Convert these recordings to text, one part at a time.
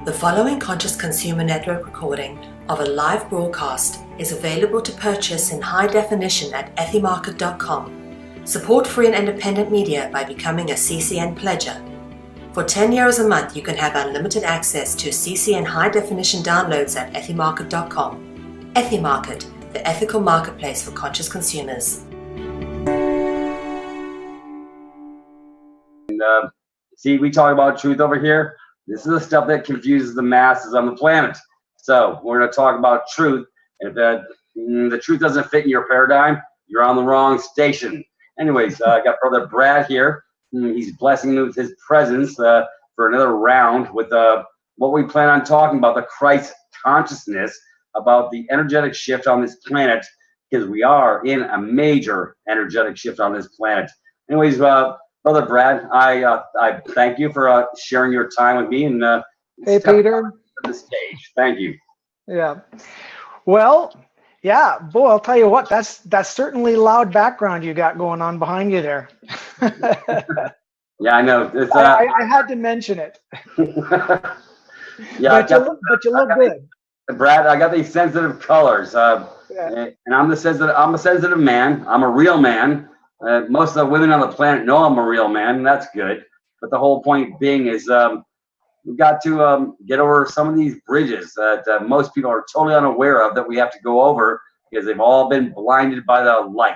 The following Conscious Consumer Network recording of a live broadcast is available to purchase in high definition at ethymarket.com. Support free and independent media by becoming a CCN pledger. For €10 a month, you can have unlimited access to CCN high definition downloads at ethymarket.com. Ethymarket, the ethical marketplace for conscious consumers. See, we talk about truth over here. This is the stuff that confuses the masses on the planet. So we're going to talk about truth. If the truth doesn't fit in your paradigm, you're on the wrong station. Anyways, I got Brother Brad here. He's blessing me with his presence for another round with what we plan on talking about, the Christ consciousness, about the energetic shift on this planet, because we are in a major energetic shift on this planet. Anyways, Brother Brad, I thank you for sharing your time with me and hey Peter, the stage. Thank you. Yeah. Well, yeah, boy, I'll tell you what, that's certainly loud background you got going on behind you there. Yeah, I know. It's, I had to mention it. Yeah, but you look good. Brad, I got these sensitive colors, Yeah. and I'm a sensitive man. I'm a real man. Most of the women on the planet know I'm a real man, and that's good. But the whole point being is we've got to get over some of these bridges that most people are totally unaware of that we have to go over because they've all been blinded by the light.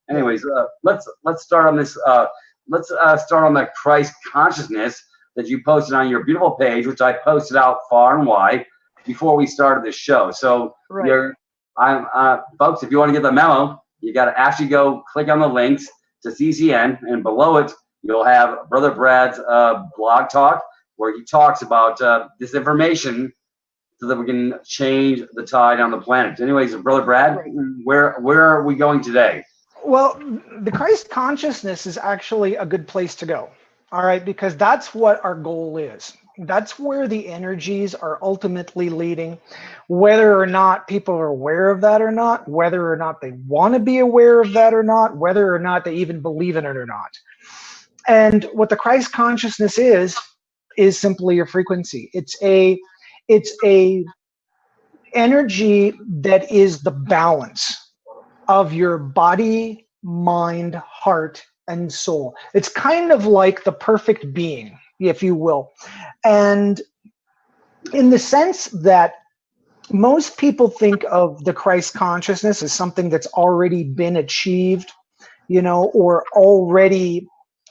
Anyways, let's start on this. Let's start on the Christ consciousness that you posted on your beautiful page, which I posted out far and wide before we started the show. So, right. Folks, if you want to get the memo, you got to actually go click on the links to CCN, and below it, you'll have Brother Brad's blog talk where he talks about this information so that we can change the tide on the planet. Anyways, Brother Brad, Right. where are we going today? Well, the Christ consciousness is actually a good place to go. All right, because that's what our goal is. That's where the energies are ultimately leading, whether or not people are aware of that or not, whether or not they want to be aware of that or not, whether or not they even believe in it or not. And what the Christ consciousness is simply a frequency. It's a energy that is the balance of your body, mind, heart, and soul. It's kind of like the perfect being, if you will. And in the sense that most people think of the Christ consciousness as something that's already been achieved, or already,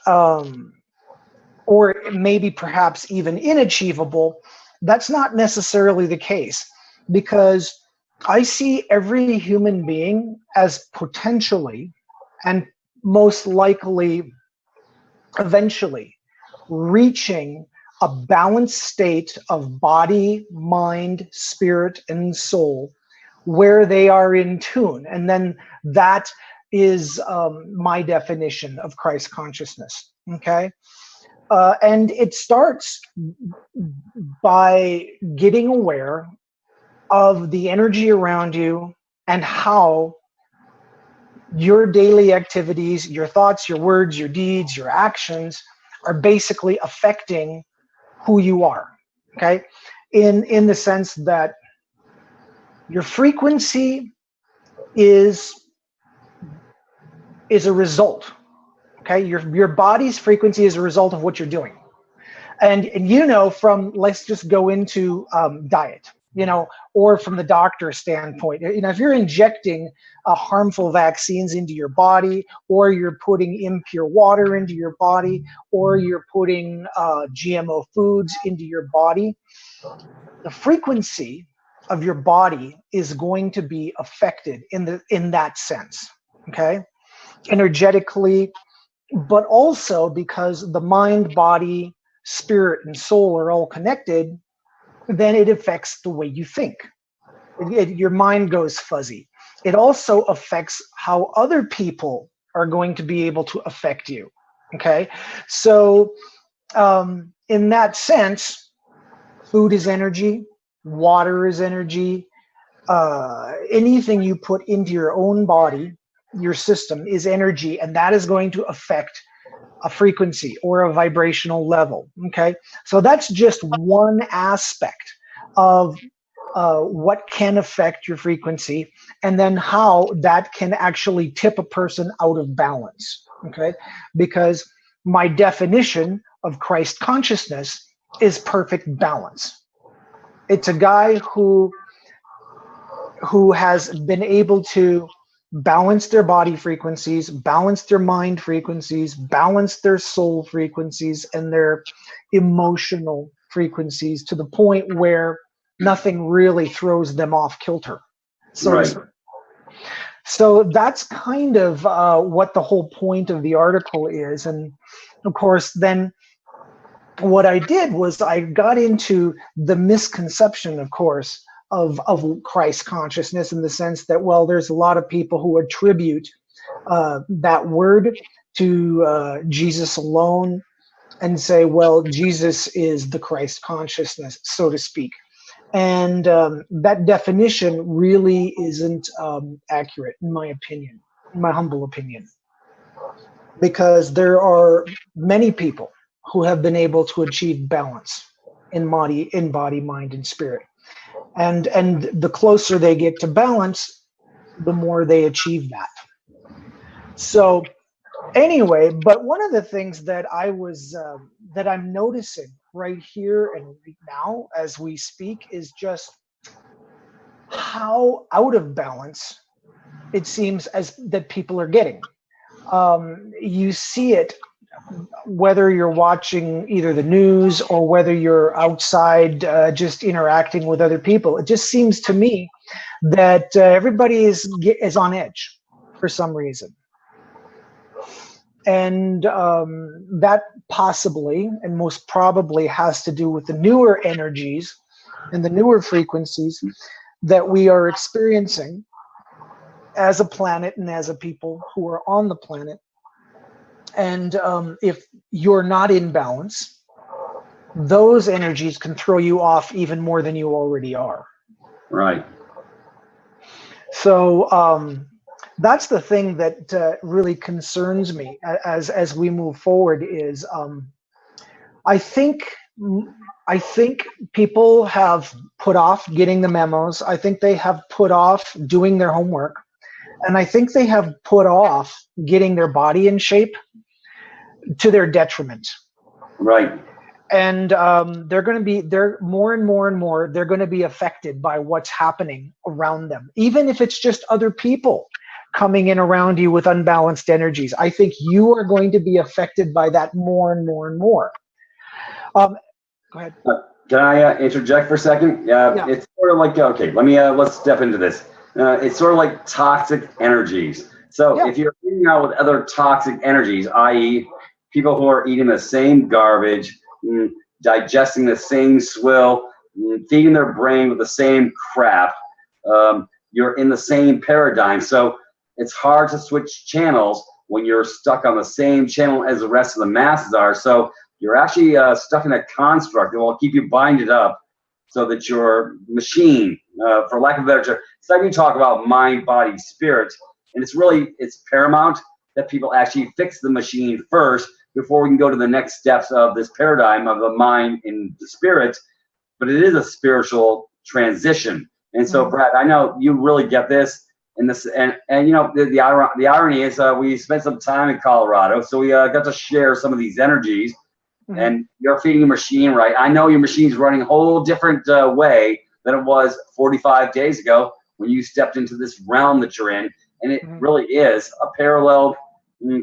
or maybe perhaps even inachievable. That's not necessarily the case, because I see every human being as potentially and most likely eventually reaching a balanced state of body, mind, spirit, and soul where they are in tune. And then that is my definition of Christ consciousness. Okay. And it starts by getting aware of the energy around you and how your daily activities, your thoughts, your words, your deeds, your actions are basically affecting who you are. Okay. In the sense that your frequency is a result. Okay. Your body's frequency is a result of what you're doing. And from, let's just go into diet, or from the doctor's standpoint, if you're injecting harmful vaccines into your body, or you're putting impure water into your body, or you're putting GMO foods into your body, the frequency of your body is going to be affected in that sense, okay, energetically, but also because the mind, body, spirit, and soul are all connected, then it affects the way you think. Your mind goes fuzzy. It also affects how other people are going to be able to affect you. Okay, so in that sense, food is energy, water is energy, anything you put into your own body, your system, is energy, and that is going to affect a frequency or a vibrational level. Okay, so that's just one aspect of what can affect your frequency, and then how that can actually tip a person out of balance. Okay, because my definition of Christ consciousness is perfect balance. It's a guy who has been able to balance their body frequencies, balance their mind frequencies, balance their soul frequencies, and their emotional frequencies to the point where nothing really throws them off kilter. Right. So that's kind of what the whole point of the article is. And of course, then what I did was I got into the misconception, of course, of Christ consciousness, in the sense that, well, there's a lot of people who attribute that word to Jesus alone and say, well, Jesus is the Christ consciousness, so to speak. And that definition really isn't accurate, in my opinion, in my humble opinion, because there are many people who have been able to achieve balance in body, mind, and spirit. And the closer they get to balance, the more they achieve that. So anyway, but one of the things that I was that I'm noticing right here and right now as we speak is just how out of balance it seems as that people are getting. You see it whether you're watching either the news or whether you're outside just interacting with other people. It just seems to me that everybody is on edge for some reason. And that possibly and most probably has to do with the newer energies and the newer frequencies that we are experiencing as a planet and as a people who are on the planet. And if you're not in balance, those energies can throw you off even more than you already are. Right. So that's the thing that really concerns me as we move forward is I think people have put off getting the memos. I think they have put off doing their homework. And I think they have put off getting their body in shape to their detriment. Right. And they're more and more, they're going to be affected by what's happening around them. Even if it's just other people coming in around you with unbalanced energies, I think you are going to be affected by that more and more. Go ahead. Can I interject for a second? Yeah. It's sort of like, okay, let's step into this. It's sort of like toxic energies. So if you're hanging out with other toxic energies, i.e. people who are eating the same garbage, digesting the same swill, feeding their brain with the same crap, you're in the same paradigm. So it's hard to switch channels when you're stuck on the same channel as the rest of the masses are. So you're actually stuck in a construct that will keep you binded up so that your machine, for lack of a better term, it's like we talk about mind, body, spirit, and it's paramount that people actually fix the machine first before we can go to the next steps of this paradigm of the mind and the spirit. But it is a spiritual transition. And so, Brad, I know you really get this. And you know, the irony is we spent some time in Colorado, so we got to share some of these energies. And you're feeding a machine, right? I know your machine's running a whole different way than it was 45 days ago when you stepped into this realm that you're in. And it really is a parallel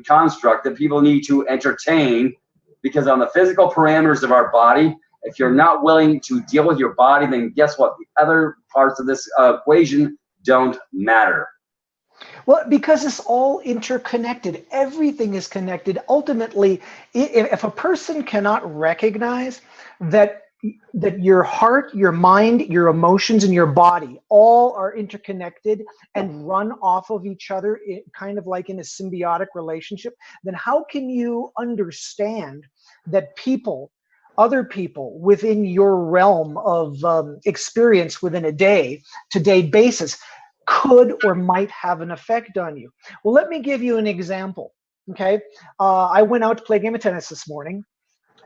construct that people need to entertain, because on the physical parameters of our body, if you're not willing to deal with your body, then guess what? The other parts of this equation don't matter. Well, because it's all interconnected. Everything is connected. Ultimately, if a person cannot recognize that your heart, your mind, your emotions, and your body all are interconnected and run off of each other, kind of like in a symbiotic relationship, then how can you understand that other people within your realm of experience within a day-to-day basis could or might have an effect on you? Well, let me give you an example. Okay. I went out to play a game of tennis this morning,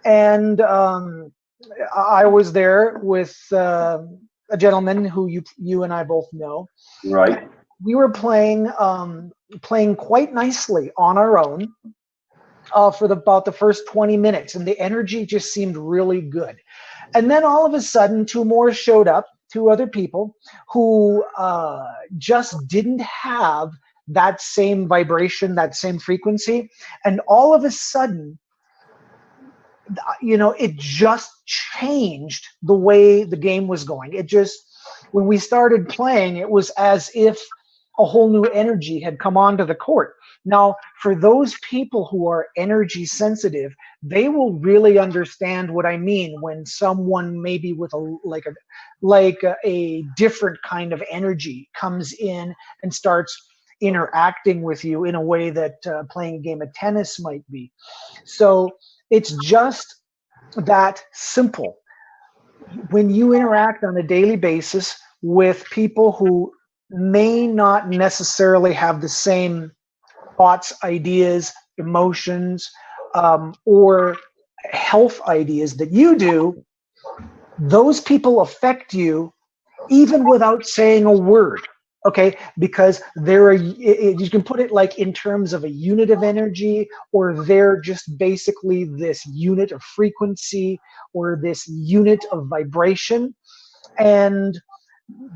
and I was there with a gentleman who you and I both know. Right. We were playing quite nicely on our own for about the first 20 minutes, and the energy just seemed really good. And then all of a sudden, two more showed up, two other people who just didn't have that same vibration, that same frequency. And all of a sudden, it just changed the way the game was going. It just, when we started playing, it was as if a whole new energy had come onto the court. Now, for those people who are energy sensitive, they will really understand what I mean when someone maybe with a different kind of energy comes in and starts interacting with you in a way that playing a game of tennis might be. So it's just that simple. When you interact on a daily basis with people who may not necessarily have the same thoughts, ideas, emotions, or health ideas that you do, those people affect you even without saying a word. Okay, because you can put it like in terms of a unit of energy, or they're just basically this unit of frequency or this unit of vibration. And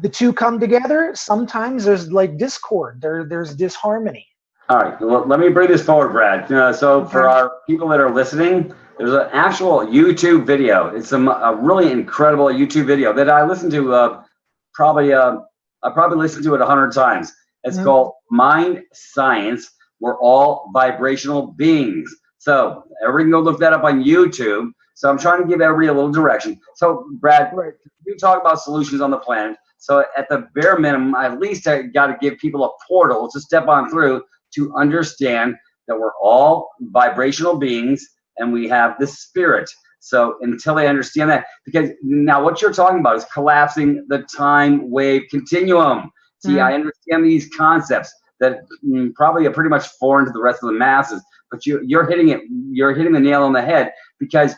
the two come together. Sometimes there's like discord, there's disharmony. All right, well, let me bring this forward, Brad. So for our people that are listening, there's an actual YouTube video. It's a really incredible YouTube video that I listened to I probably listened to it 100 times. It's called Mind Science. We're all vibrational beings. So everybody can go look that up on YouTube. So I'm trying to give everybody a little direction. So Brad, you talk about solutions on the planet. So at the bare minimum, at least I got to give people a portal to step on through to understand that we're all vibrational beings and we have this spirit. So until they understand that, because now what you're talking about is collapsing the time wave continuum. See, I understand these concepts that probably are pretty much foreign to the rest of the masses, but you're hitting the nail on the head. Because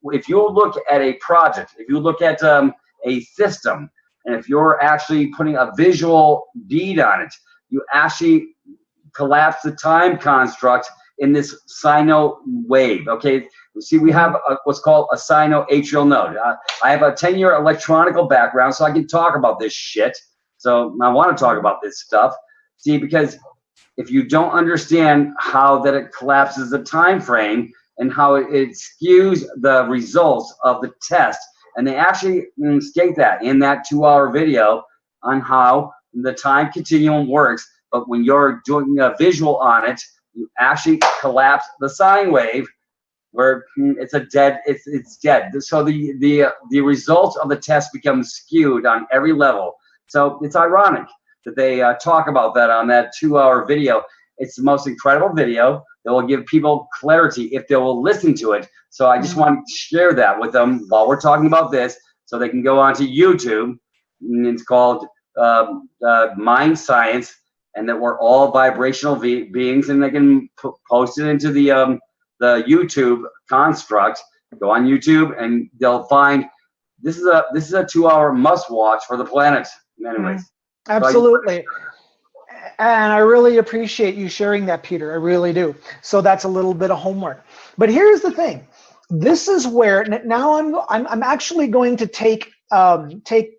if you look at a project, if you look at a system, and if you're actually putting a visual bead on it, you actually collapse the time construct in this sino wave. Okay, see, we have what's called a sino-atrial node. I have a 10-year electronical background, so I can talk about this shit. So I want to talk about this stuff. See, because if you don't understand how that it collapses the time frame and how it skews the results of the test, and they actually state that in that 2-hour video on how the time continuum works. But when you're doing a visual on it, you actually collapse the sine wave, where it's dead. So the results of the test become skewed on every level. So it's ironic that they talk about that on that 2-hour video. It's the most incredible video that will give people clarity if they will listen to it. So I just want to share that with them while we're talking about this, so they can go onto YouTube. It's called Mind Science, and that we're all vibrational beings, and they can post it into the YouTube construct. Go on YouTube, and they'll find this is a 2-hour must watch for the planet. Anyways, absolutely. And I really appreciate you sharing that, Peter. I really do. So that's a little bit of homework. But here's the thing. This is where now I'm actually going to take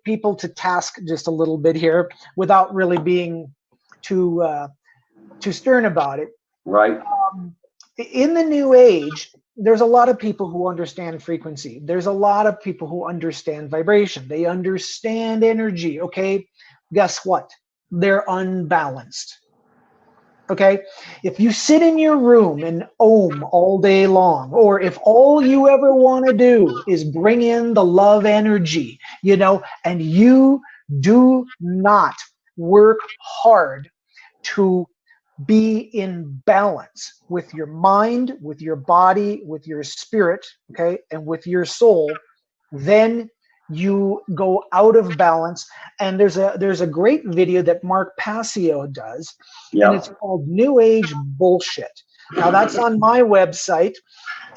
people to task just a little bit here, without really being too stern about it. Right. In the new age, there's a lot of people who understand frequency. There's a lot of people who understand vibration. They understand energy. Okay, guess what? They're unbalanced. Okay, if you sit in your room and ohm all day long, or if all you ever want to do is bring in the love energy, and you do not work hard to be in balance with your mind, with your body, with your spirit, okay, and with your soul, then you go out of balance. And there's a great video that Mark Passio does, and it's called New Age Bullshit. Now that's on my website,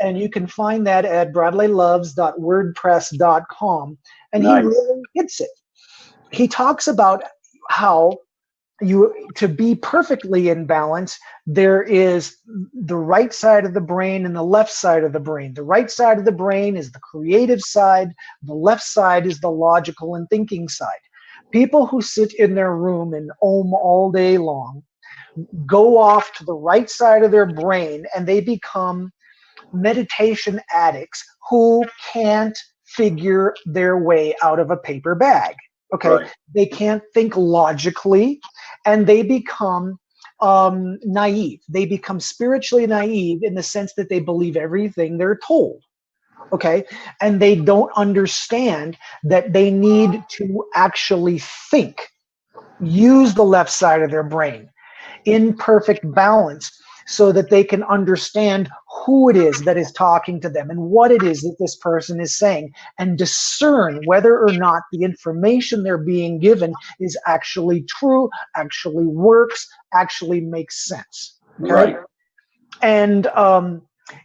and you can find that at bradleyloves.wordpress.com. And he Nice. really hits it. He talks about how to be perfectly in balance, there is the right side of the brain and the left side of the brain. The right side of the brain is the creative side. The left side is the logical and thinking side. People who sit in their room and om all day long go off to the right side of their brain, and they become meditation addicts who can't figure their way out of a paper bag. Okay, Right. they can't think logically, and they become naive. They become spiritually naive in the sense that they believe everything they're told. Okay, and they don't understand that they need to actually think, use the left side of their brain in perfect balance, so that they can understand who it is that is talking to them and what it is that this person is saying, and discern whether or not the information they're being given is actually true, actually works, actually makes sense. Okay. Right. And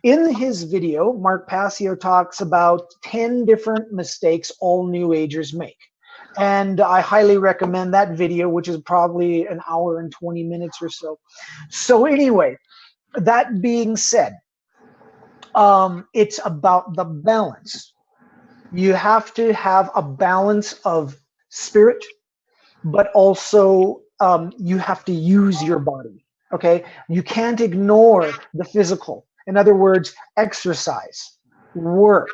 in his video, Mark Passio talks about 10 different mistakes all New Agers make. And I highly recommend that video, which is probably an hour and 20 minutes or so. So anyway, that being said, it's about the balance. You have to have a balance of spirit, but also you have to use your body. Okay, you can't ignore the physical. In other words, exercise, work,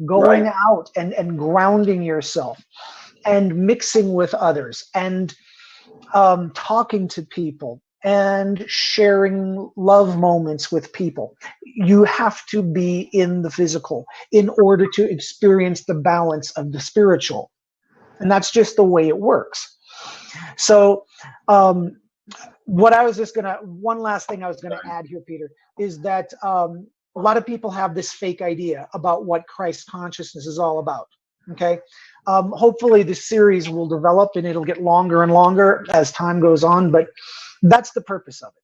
going Right. out and grounding yourself, and mixing with others, and talking to people, and sharing love moments with people. You have to be in the physical in order to experience the balance of the spiritual. And that's just the way it works. So, one last thing I was going to add here, Peter, is that a lot of people have this fake idea about what Christ consciousness is all about. Okay. Hopefully this series will develop and it'll get longer and longer as time goes on, but that's the purpose of it.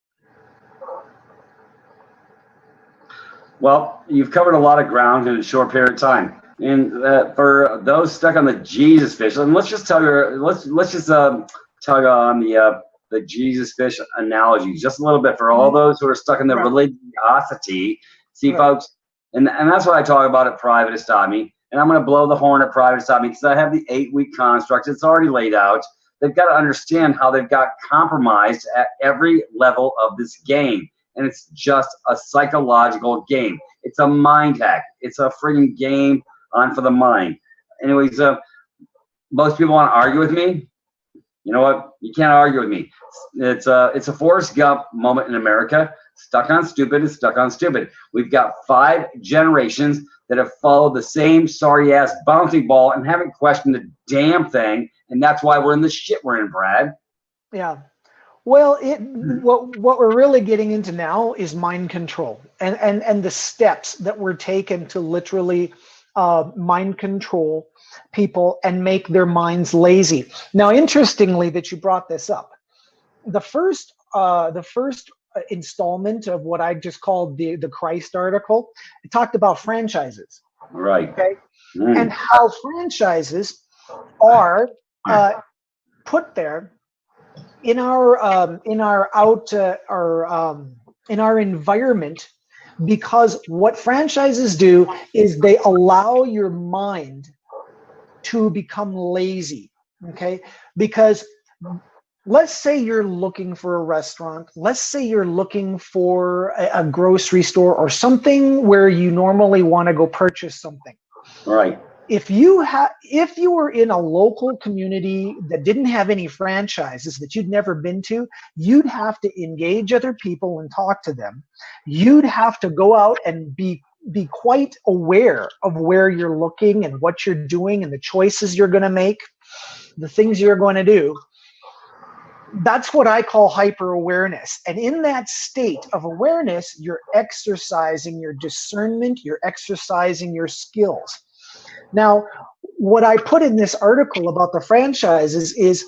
Well, you've covered a lot of ground in a short period of time. And for those stuck on the Jesus fish, and let's just tell you, let's just tug on the Jesus fish analogy just a little bit for all those who are stuck in the Right. religiosity. See, Right. folks, and that's what I talk about at Privatis.Me. And I'm going to blow the horn at Privatis.Me because I have the 8-week construct. It's already laid out. They've got to understand how they've got compromised at every level of this game. And it's just a psychological game. It's a mind hack. It's a friggin' game on for the mind. Anyways, most people want to argue with me. You know what? You can't argue with me. It's a Forrest Gump moment in America. Stuck on stupid is stuck on stupid. We've got 5 generations that have followed the same sorry ass bouncing ball and haven't questioned the damn thing, and that's why we're in the shit we're in, Brad. Yeah. Well, what we're really getting into now is mind control, and the steps that were taken to literally mind control people and make their minds lazy. Now, interestingly, that you brought this up, the first installment of what I just called the Christ article, it talked about franchises. Right. Okay, and how franchises are put there in our environment, because what franchises do is they allow your mind to become lazy. Okay, because let's say you're looking for a restaurant, let's say you're looking for a grocery store or something where you normally want to go purchase something. Right. If you were in a local community that didn't have any franchises, that you'd never been to, you'd have to engage other people and talk to them. You'd have to go out and be quite aware of where you're looking and what you're doing and the choices you're going to make, the things you're going to do. That's what I call hyper awareness. And in that state of awareness, you're exercising your discernment, you're exercising your skills. Now, what I put in this article about the franchises is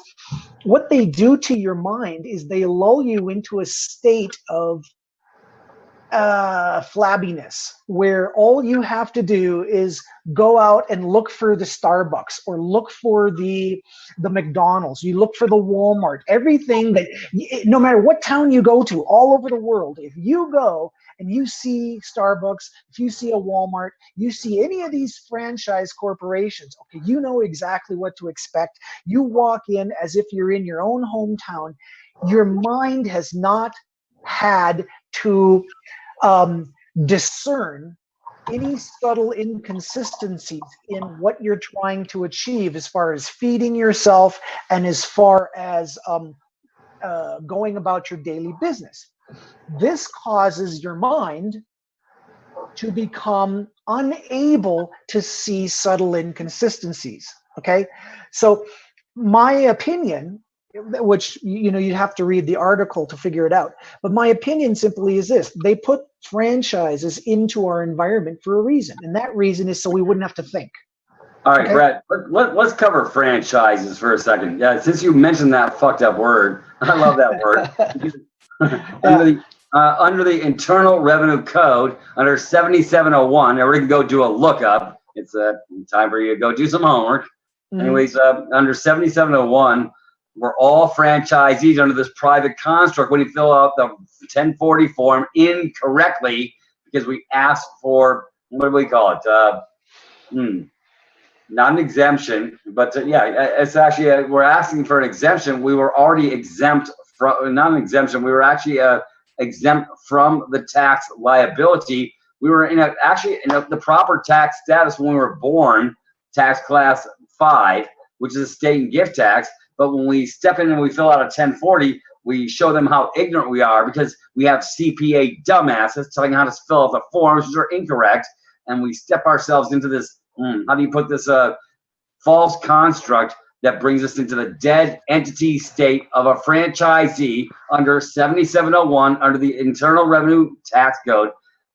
what they do to your mind is they lull you into a state of flabbiness, where all you have to do is go out and look for the Starbucks or look for the McDonald's, you look for the Walmart, everything that, no matter what town you go to all over the world, if you go and you see Starbucks, if you see a Walmart, you see any of these franchise corporations, okay, you know exactly what to expect. You walk in as if you're in your own hometown. Your mind has not had to discern any subtle inconsistencies in what you're trying to achieve as far as feeding yourself and as far as going about your daily business. This causes your mind to become unable to see subtle inconsistencies. Okay, so my opinion, which you have to read the article to figure it out, but my opinion simply is this: they put franchises into our environment for a reason, and that reason is so we wouldn't have to think. All right, Okay? Brett, let's cover franchises for a second. Yeah, since you mentioned that fucked up word, I love that word. Under the Internal Revenue Code, under 7701, now we're going to go do a lookup. It's time for you to go do some homework. Anyways, under 7701, we're all franchisees under this private construct when you fill out the 1040 form incorrectly because we asked for, what do we call it? Not an exemption, but it's actually, we're asking for an exemption. We were already exempt from, not an exemption, we were actually exempt from the tax liability. We were actually in the proper tax status when we were born, tax class 5, which is a state and gift tax. But when we step in and we fill out a 1040, we show them how ignorant we are because we have CPA dumbasses telling how to fill out the forms, which are incorrect. And we step ourselves into this, how do you put this, false construct that brings us into the dead entity state of a franchisee under 7701 under the Internal Revenue Tax Code.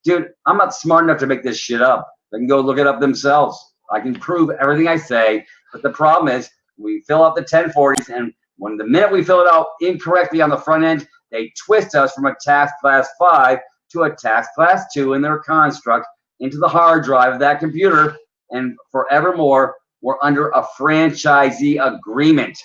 Dude, I'm not smart enough to make this shit up. They can go look it up themselves. I can prove everything I say, but the problem is we fill out the 1040s, and when the minute we fill it out incorrectly on the front end, they twist us from a tax class 5 to a tax class 2 in their construct into the hard drive of that computer, and forevermore, we're under a franchisee agreement.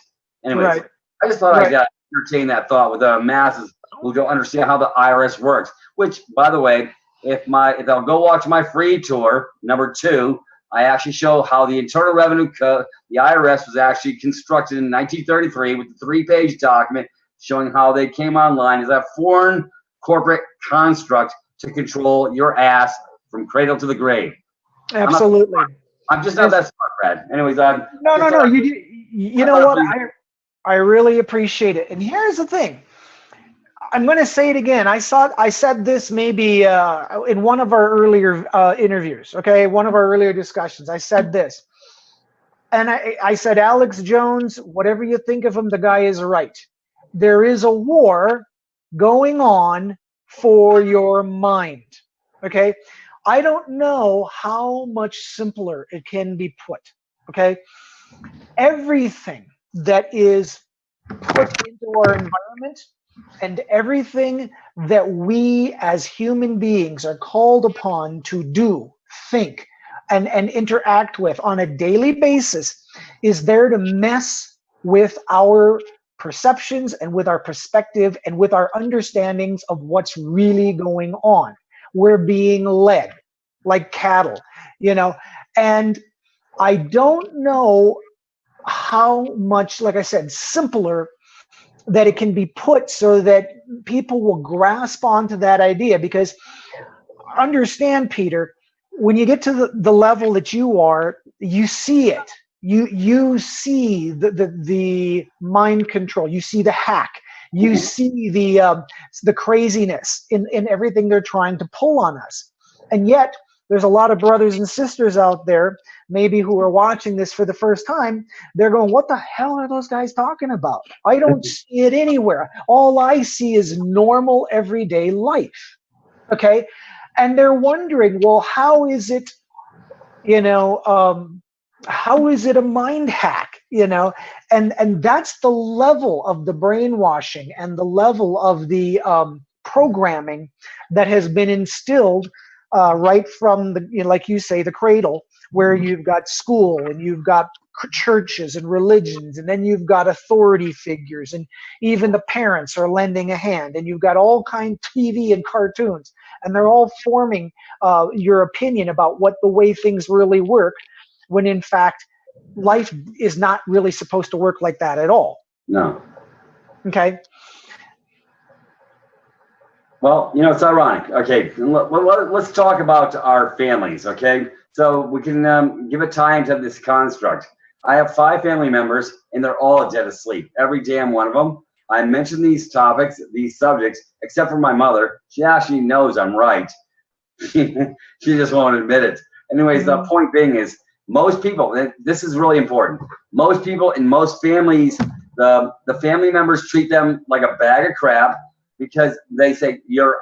Anyways, Right. I just thought I'd entertain that thought with the masses who don't understand how the IRS works. Which, by the way, if I'll go watch my free tour, number 2, I actually show how the Internal Revenue Code, the IRS, was actually constructed in 1933 with a 3-page document showing how they came online as a foreign corporate construct to control your ass from cradle to the grave. Absolutely. I'm just not that smart, Brad. Anyways, no. You know what? I really appreciate it. And here's the thing. I'm going to say it again. I said this maybe in one of our earlier interviews. Okay, one of our earlier discussions. I said this, and I said, Alex Jones, whatever you think of him, the guy is right. There is a war going on for your mind. Okay. I don't know how much simpler it can be put, okay? Everything that is put into our environment and everything that we as human beings are called upon to do, think, and interact with on a daily basis is there to mess with our perceptions and with our perspective and with our understandings of what's really going on. We're being led like cattle, and I don't know how much, like I said, simpler that it can be put so that people will grasp onto that idea. Because understand, Peter, when you get to the level that you are, you see it. You see the mind control. You see the hack. You see the craziness in everything they're trying to pull on us. And yet, there's a lot of brothers and sisters out there, maybe who are watching this for the first time. They're going, what the hell are those guys talking about? I don't see it anywhere. All I see is normal everyday life. Okay? And they're wondering, well, how is it, how is it a mind hack? And that's the level of the brainwashing and the level of the programming that has been instilled right from the, like you say, the cradle, where you've got school and you've got churches and religions, and then you've got authority figures, and even the parents are lending a hand, and you've got all kind of TV and cartoons, and they're all forming your opinion about what the way things really work, when in fact life is not really supposed to work like that at all. No. Okay. Well, it's ironic. Okay, let's talk about our families, okay? So we can give it time to this construct. I have 5 family members, and they're all dead asleep. Every damn one of them. I mention these topics, these subjects, except for my mother. She actually knows I'm right. She just won't admit it. Anyways, the point being is, most people, and this is really important, most people in most families, the family members treat them like a bag of crap, because they say you're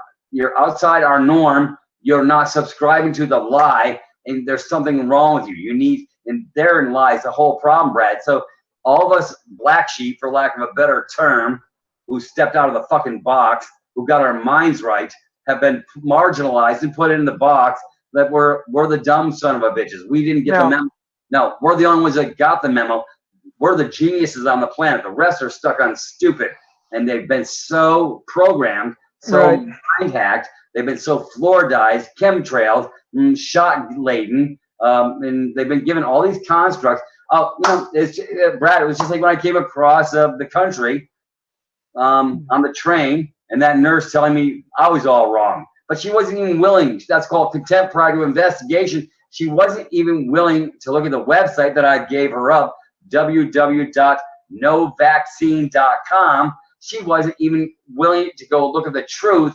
outside our norm, you're not subscribing to the lie, and there's something wrong with you. You need, and therein lies the whole problem, Brad. So all of us black sheep, for lack of a better term, who stepped out of the fucking box, who got our minds right, have been marginalized and put in the box that we're the dumb son of a bitches. We didn't get the memo. No, we're the only ones that got the memo. We're the geniuses on the planet. The rest are stuck on stupid. And they've been so programmed, so mind hacked. They've been so fluoridized, chemtrailed, shot-laden, and they've been given all these constructs. Oh, Brad, it was just like when I came across the country on the train, and that nurse telling me I was all wrong. But she wasn't even willing. That's called contempt prior to investigation. She wasn't even willing to look at the website that I gave her up, www.novaccine.com. She wasn't even willing to go look at the truth,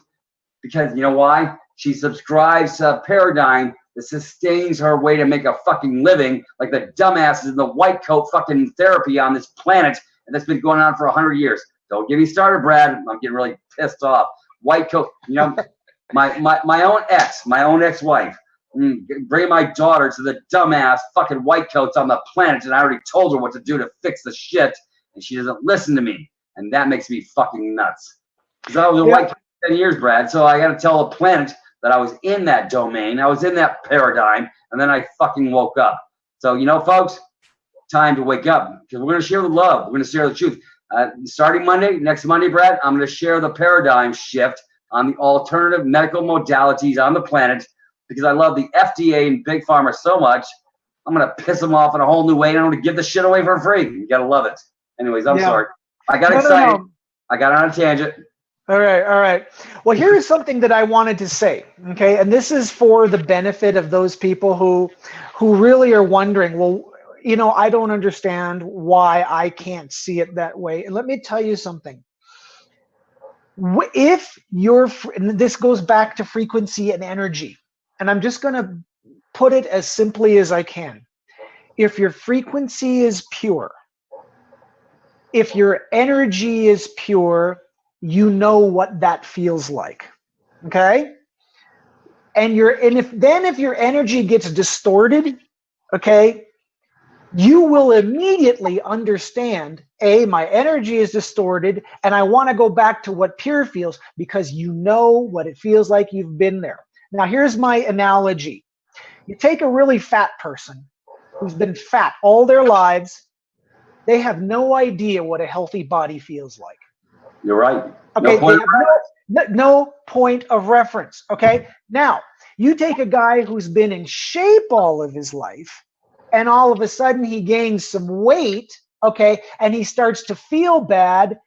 because you know why? She subscribes to a paradigm that sustains her way to make a fucking living, like the dumbasses in the white coat fucking therapy on this planet, and that's been going on for 100 years. Don't get me started, Brad. I'm getting really pissed off. White coat, my own ex-wife, bring my daughter to the dumbass fucking white coats on the planet, and I already told her what to do to fix the shit, and she doesn't listen to me. And that makes me fucking nuts. Because I was a white kid for 10 years, Brad, so I got to tell the planet that I was in that domain, I was in that paradigm, and then I fucking woke up. So, folks, time to wake up, because we're going to share the love. We're going to share the truth. Starting next Monday, Brad, I'm going to share the paradigm shift on the alternative medical modalities on the planet, because I love the FDA and Big Pharma so much. I'm going to piss them off in a whole new way, and I'm going to give the shit away for free. You got to love it. Anyways, I'm sorry. I got excited. No. I got on a tangent. All right. Well, here's something that I wanted to say, okay? And this is for the benefit of those people who really are wondering, well, I don't understand why I can't see it that way. And let me tell you something. If and this goes back to frequency and energy, and I'm just going to put it as simply as I can. If your frequency is pure, if your energy is pure, you know what that feels like, okay? And if your energy gets distorted, okay, you will immediately understand, my energy is distorted, and I want to go back to what pure feels, because you know what it feels like. You've been there. Now, here's my analogy. You take a really fat person who's been fat all their lives. They have no idea what a healthy body feels like. You're right. Okay, no point of reference. Okay, now you take a guy who's been in shape all of his life, and all of a sudden he gains some weight, okay, and he starts to feel bad.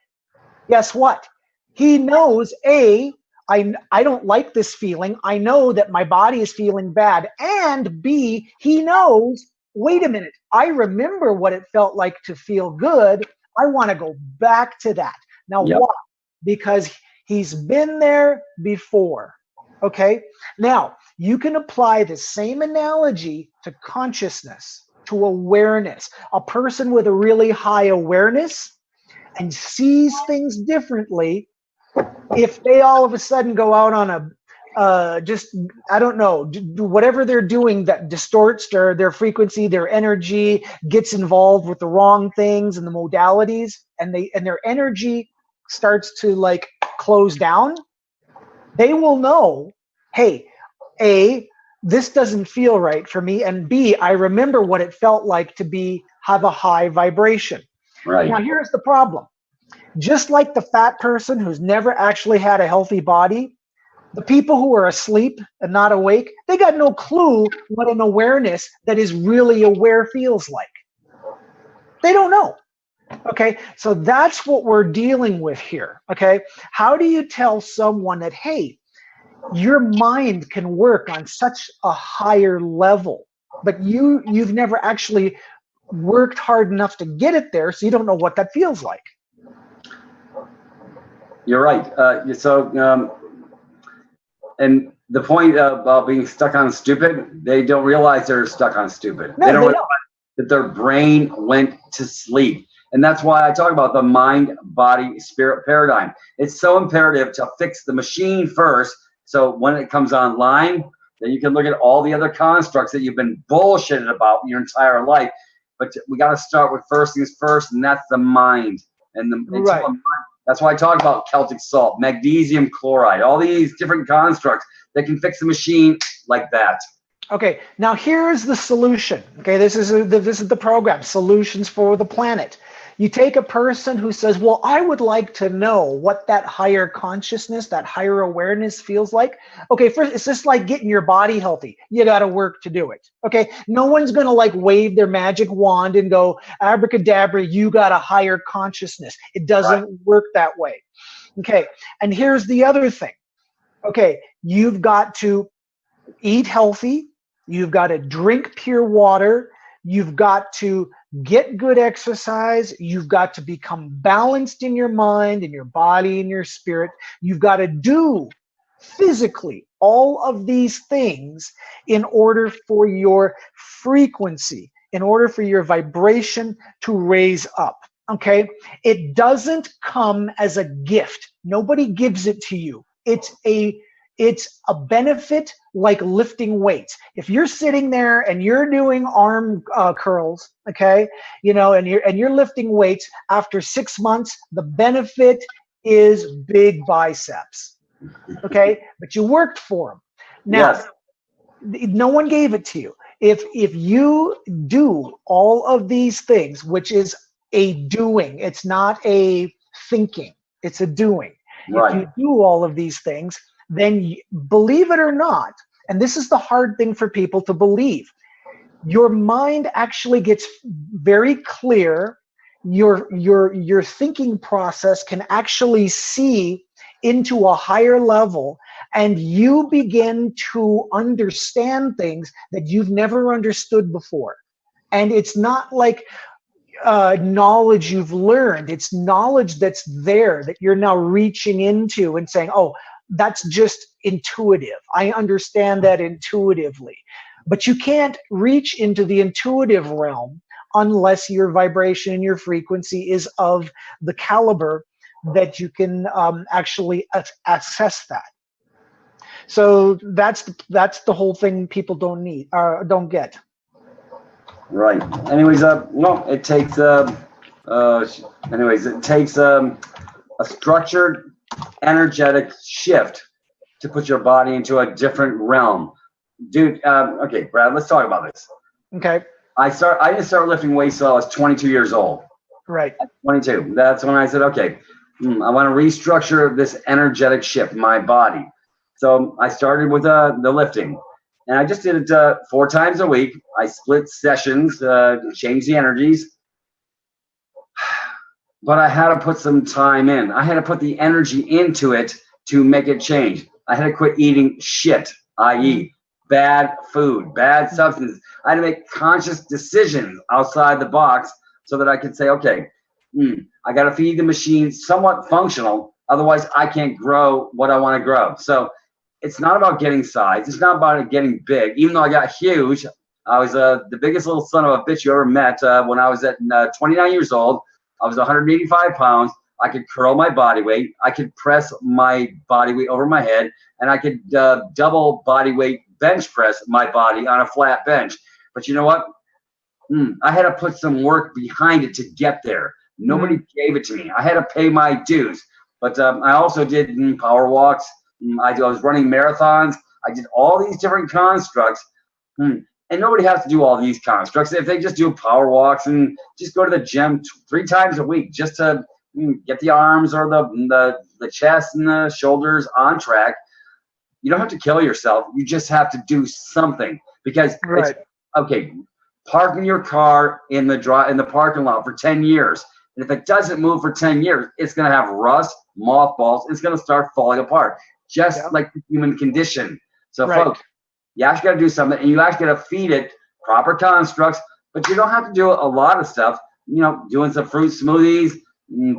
Guess what? He knows, I don't like this feeling. I know that my body is feeling bad. And B, he knows, wait a minute, I remember what it felt like to feel good. I want to go back to that. Now, why? Because he's been there before. Okay? Now, you can apply the same analogy to consciousness, to awareness. A person with a really high awareness and sees things differently, if they all of a sudden go out on a do whatever they're doing that distorts their frequency, their energy, gets involved with the wrong things and the modalities, and their energy starts to close down, They will know, hey, A, this doesn't feel right for me, and B, I remember what it felt like to have a high vibration. Right. Now, here's the problem. Just like the fat person who's never actually had a healthy body, the people who are asleep and not awake, they got no clue what an awareness that is really aware feels like. They don't know. Okay, so that's what we're dealing with here. Okay, how do you tell someone that, hey, your mind can work on such a higher level, but you've never actually worked hard enough to get it there, so you don't know what that feels like? You're right. And the point about being stuck on stupid, they don't realize they're stuck on stupid. No, they don't realize that their brain went to sleep. And that's why I talk about the mind, body, spirit paradigm. It's so imperative to fix the machine first. So when it comes online, then you can look at all the other constructs that you've been bullshitted about your entire life. But we got to start with first things first, and that's the mind. And right. That's why I talk about Celtic salt, magnesium chloride, all these different constructs that can fix the machine like that. Okay, now here's the solution. Okay, this is the program, Solutions for the Planet. You take a person who says, well, I would like to know what that higher consciousness, that higher awareness feels like. Okay, first, it's just like getting your body healthy. You got to work to do it. Okay, no one's going to like wave their magic wand and go, abracadabra, you got a higher consciousness. It doesn't work that way. Okay, and here's the other thing. Okay, you've got to eat healthy. You've got to drink pure water. You've got to get good exercise. You've got to become balanced in your mind, in your body, in your spirit. You've got to do physically all of these things in order for your frequency, in order for your vibration to raise up. Okay? It doesn't come as a gift. Nobody gives it to you. It's a benefit like lifting weights. If you're sitting there and you're doing arm curls, okay, and you're lifting weights, after 6 months, the benefit is big biceps, okay? But you worked for them. Now, no one gave it to you. If you do all of these things, which is a doing, it's not a thinking, it's a doing. Right. If you do all of these things, then believe it or not, and this is the hard thing for people to believe, your mind actually gets very clear. Your thinking process can actually see into a higher level, and you begin to understand things that you've never understood before. And it's not like knowledge you've learned. It's knowledge that's there that you're now reaching into and saying, oh, that's just intuitive. I understand that intuitively. But you can't reach into the intuitive realm unless your vibration and your frequency is of the caliber that you can actually assess that. So that's the whole thing people don't get. Right. Anyways, it takes a structured energetic shift to put your body into a different realm. Dude, okay, Brad, let's talk about this. Okay. I didn't start lifting weights until I was 22 years old. Right. At 22. That's when I said, okay, I want to restructure this energetic shift, my body. So I started with the lifting. And I just did it 4 times a week. I split sessions, changed the energies. But I had to put some time in. I had to put the energy into it to make it change. I had to quit eating shit, i.e. bad food, bad substances. I had to make conscious decisions outside the box so that I could say, okay, I got to feed the machine somewhat functional. Otherwise, I can't grow what I want to grow. So it's not about getting size. It's not about getting big. Even though I got huge, I was the biggest little son of a bitch you ever met when I was at 29 years old. I was 185 pounds. I could curl my body weight. I could press my body weight over my head, and I could double body weight bench press my body on a flat bench. But you know what? I had to put some work behind it to get there. Nobody gave it to me. I had to pay my dues. But I also did power walks. I was running marathons. I did all these different constructs. And nobody has to do all these constructs. If they just do power walks and just go to the gym 3 times a week just to get the arms or the chest and the shoulders on track, you don't have to kill yourself. You just have to do something, because Right. it's okay. Parking your car in the parking lot for 10 years. And if it doesn't move for 10 years, it's going to have rust, mothballs. It's going to start falling apart, just like the human condition. So folks, you actually got to do something, and you actually got to feed it proper constructs, but you don't have to do a lot of stuff. Doing some fruit smoothies,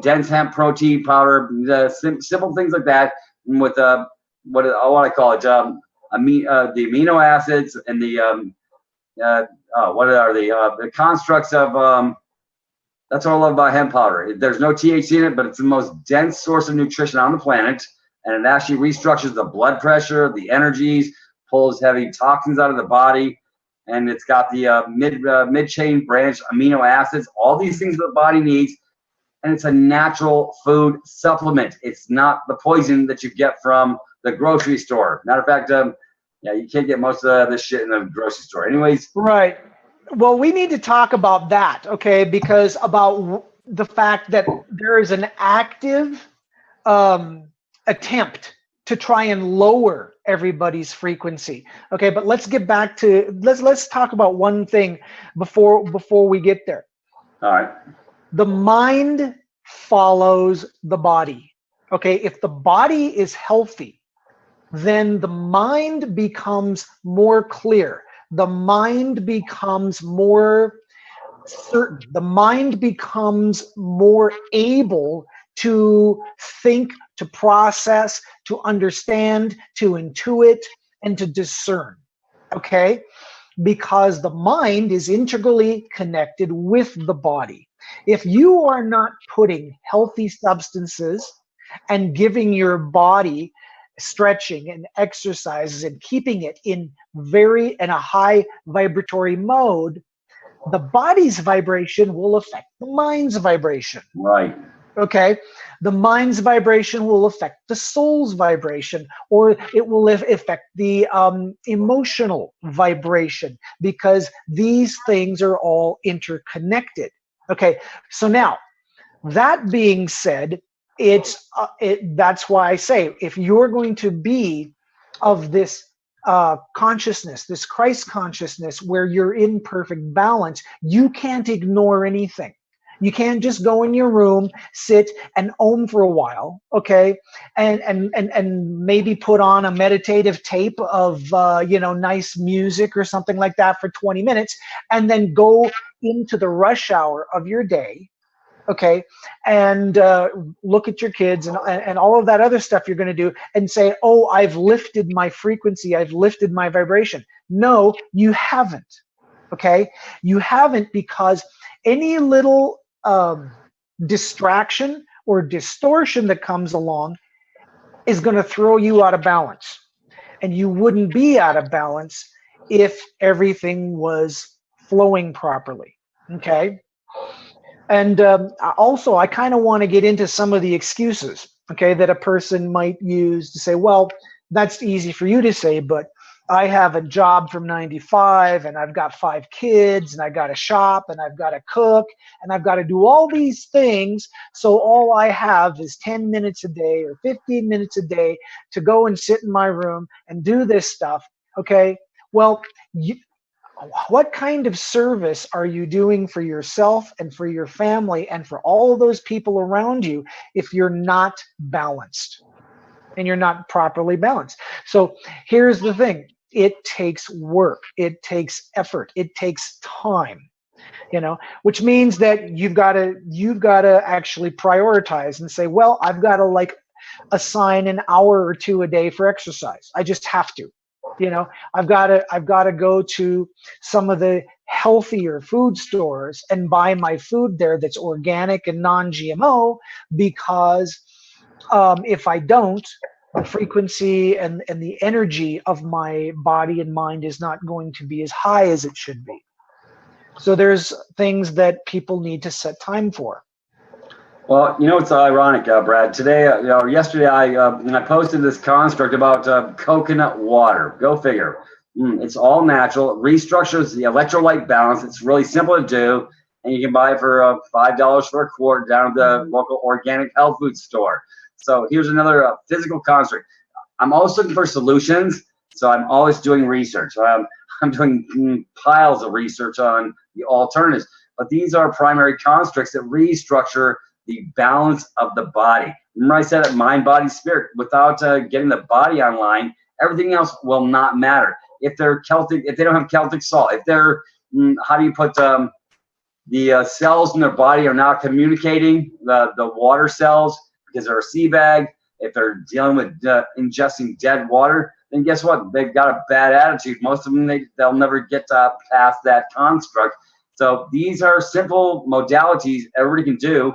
dense hemp protein powder, simple things like that, with what I call it, the amino acids and the what are the constructs of that's what I love about hemp powder. There's no THC in it, but it's the most dense source of nutrition on the planet, and it actually restructures the blood pressure, the energies, pulls heavy toxins out of the body, and it's got the mid-chain branch amino acids, all these things the body needs, and it's a natural food supplement. It's not the poison that you get from the grocery store. Matter of fact, you can't get most of this shit in the grocery store. Anyways. Right. Well, we need to talk about that, okay? Because about the fact that there is an active attempt to try and lower everybody's frequency. Okay, but let's get back to let's talk about one thing before we get there. All right. The mind follows the body. Okay, if the body is healthy, then the mind becomes more clear. The mind becomes more certain. The mind becomes more able to think, to process, to understand, to intuit, and to discern. Okay? Because the mind is integrally connected with the body. If you are not putting healthy substances and giving your body stretching and exercises and keeping it in a high vibratory mode, the body's vibration will affect the mind's vibration. Right. Okay, the mind's vibration will affect the soul's vibration, or it will affect the emotional vibration, because these things are all interconnected. Okay, so now, that being said, that's why I say, if you're going to be of this consciousness, this Christ consciousness, where you're in perfect balance, you can't ignore anything. You can't just go in your room, sit and ohm for a while, okay, and maybe put on a meditative tape of nice music or something like that for 20 minutes, and then go into the rush hour of your day, okay, and look at your kids and all of that other stuff you're going to do and say, oh, I've lifted my frequency, I've lifted my vibration. No, you haven't, okay? You haven't, because any little distraction or distortion that comes along is going to throw you out of balance. And you wouldn't be out of balance if everything was flowing properly, okay? And also, I kind of want to get into some of the excuses, okay, that a person might use to say, well, that's easy for you to say, but I have a job from 9 to 5, and I've got 5 kids, and I've got to shop, and I've got to cook, and I've got to do all these things. So all I have is 10 minutes a day or 15 minutes a day to go and sit in my room and do this stuff, okay? Well, what kind of service are you doing for yourself and for your family and for all of those people around you if you're not balanced and you're not properly balanced? So here's the thing. It takes work. It takes effort. It takes time, which means that you've got to actually prioritize and say, well, I've got to assign an hour or 2 a day for exercise. I just have to. I've got to go to some of the healthier food stores and buy my food there that's organic and non-GMO, because if I don't, the frequency and the energy of my body and mind is not going to be as high as it should be. So there's things that people need to set time for. Well, you know, it's ironic, Brad. Today, yesterday, I posted this construct about coconut water. Go figure. It's all natural. It restructures the electrolyte balance. It's really simple to do, and you can buy it for $5 for a quart down at the local organic health food store. So here's another physical construct. I'm always looking for solutions, so I'm always doing research. I'm doing piles of research on the alternatives, but these are primary constructs that restructure the balance of the body. Remember I said it, mind, body, spirit. Without getting the body online, everything else will not matter. If they're Celtic, if they don't have Celtic salt, if they're, how do you put the cells in their body are not communicating, the water cells, because they're a sea bag. If they're dealing with ingesting dead water, then guess what? They've got a bad attitude. Most of them, they'll never get past that construct. So these are simple modalities everybody can do,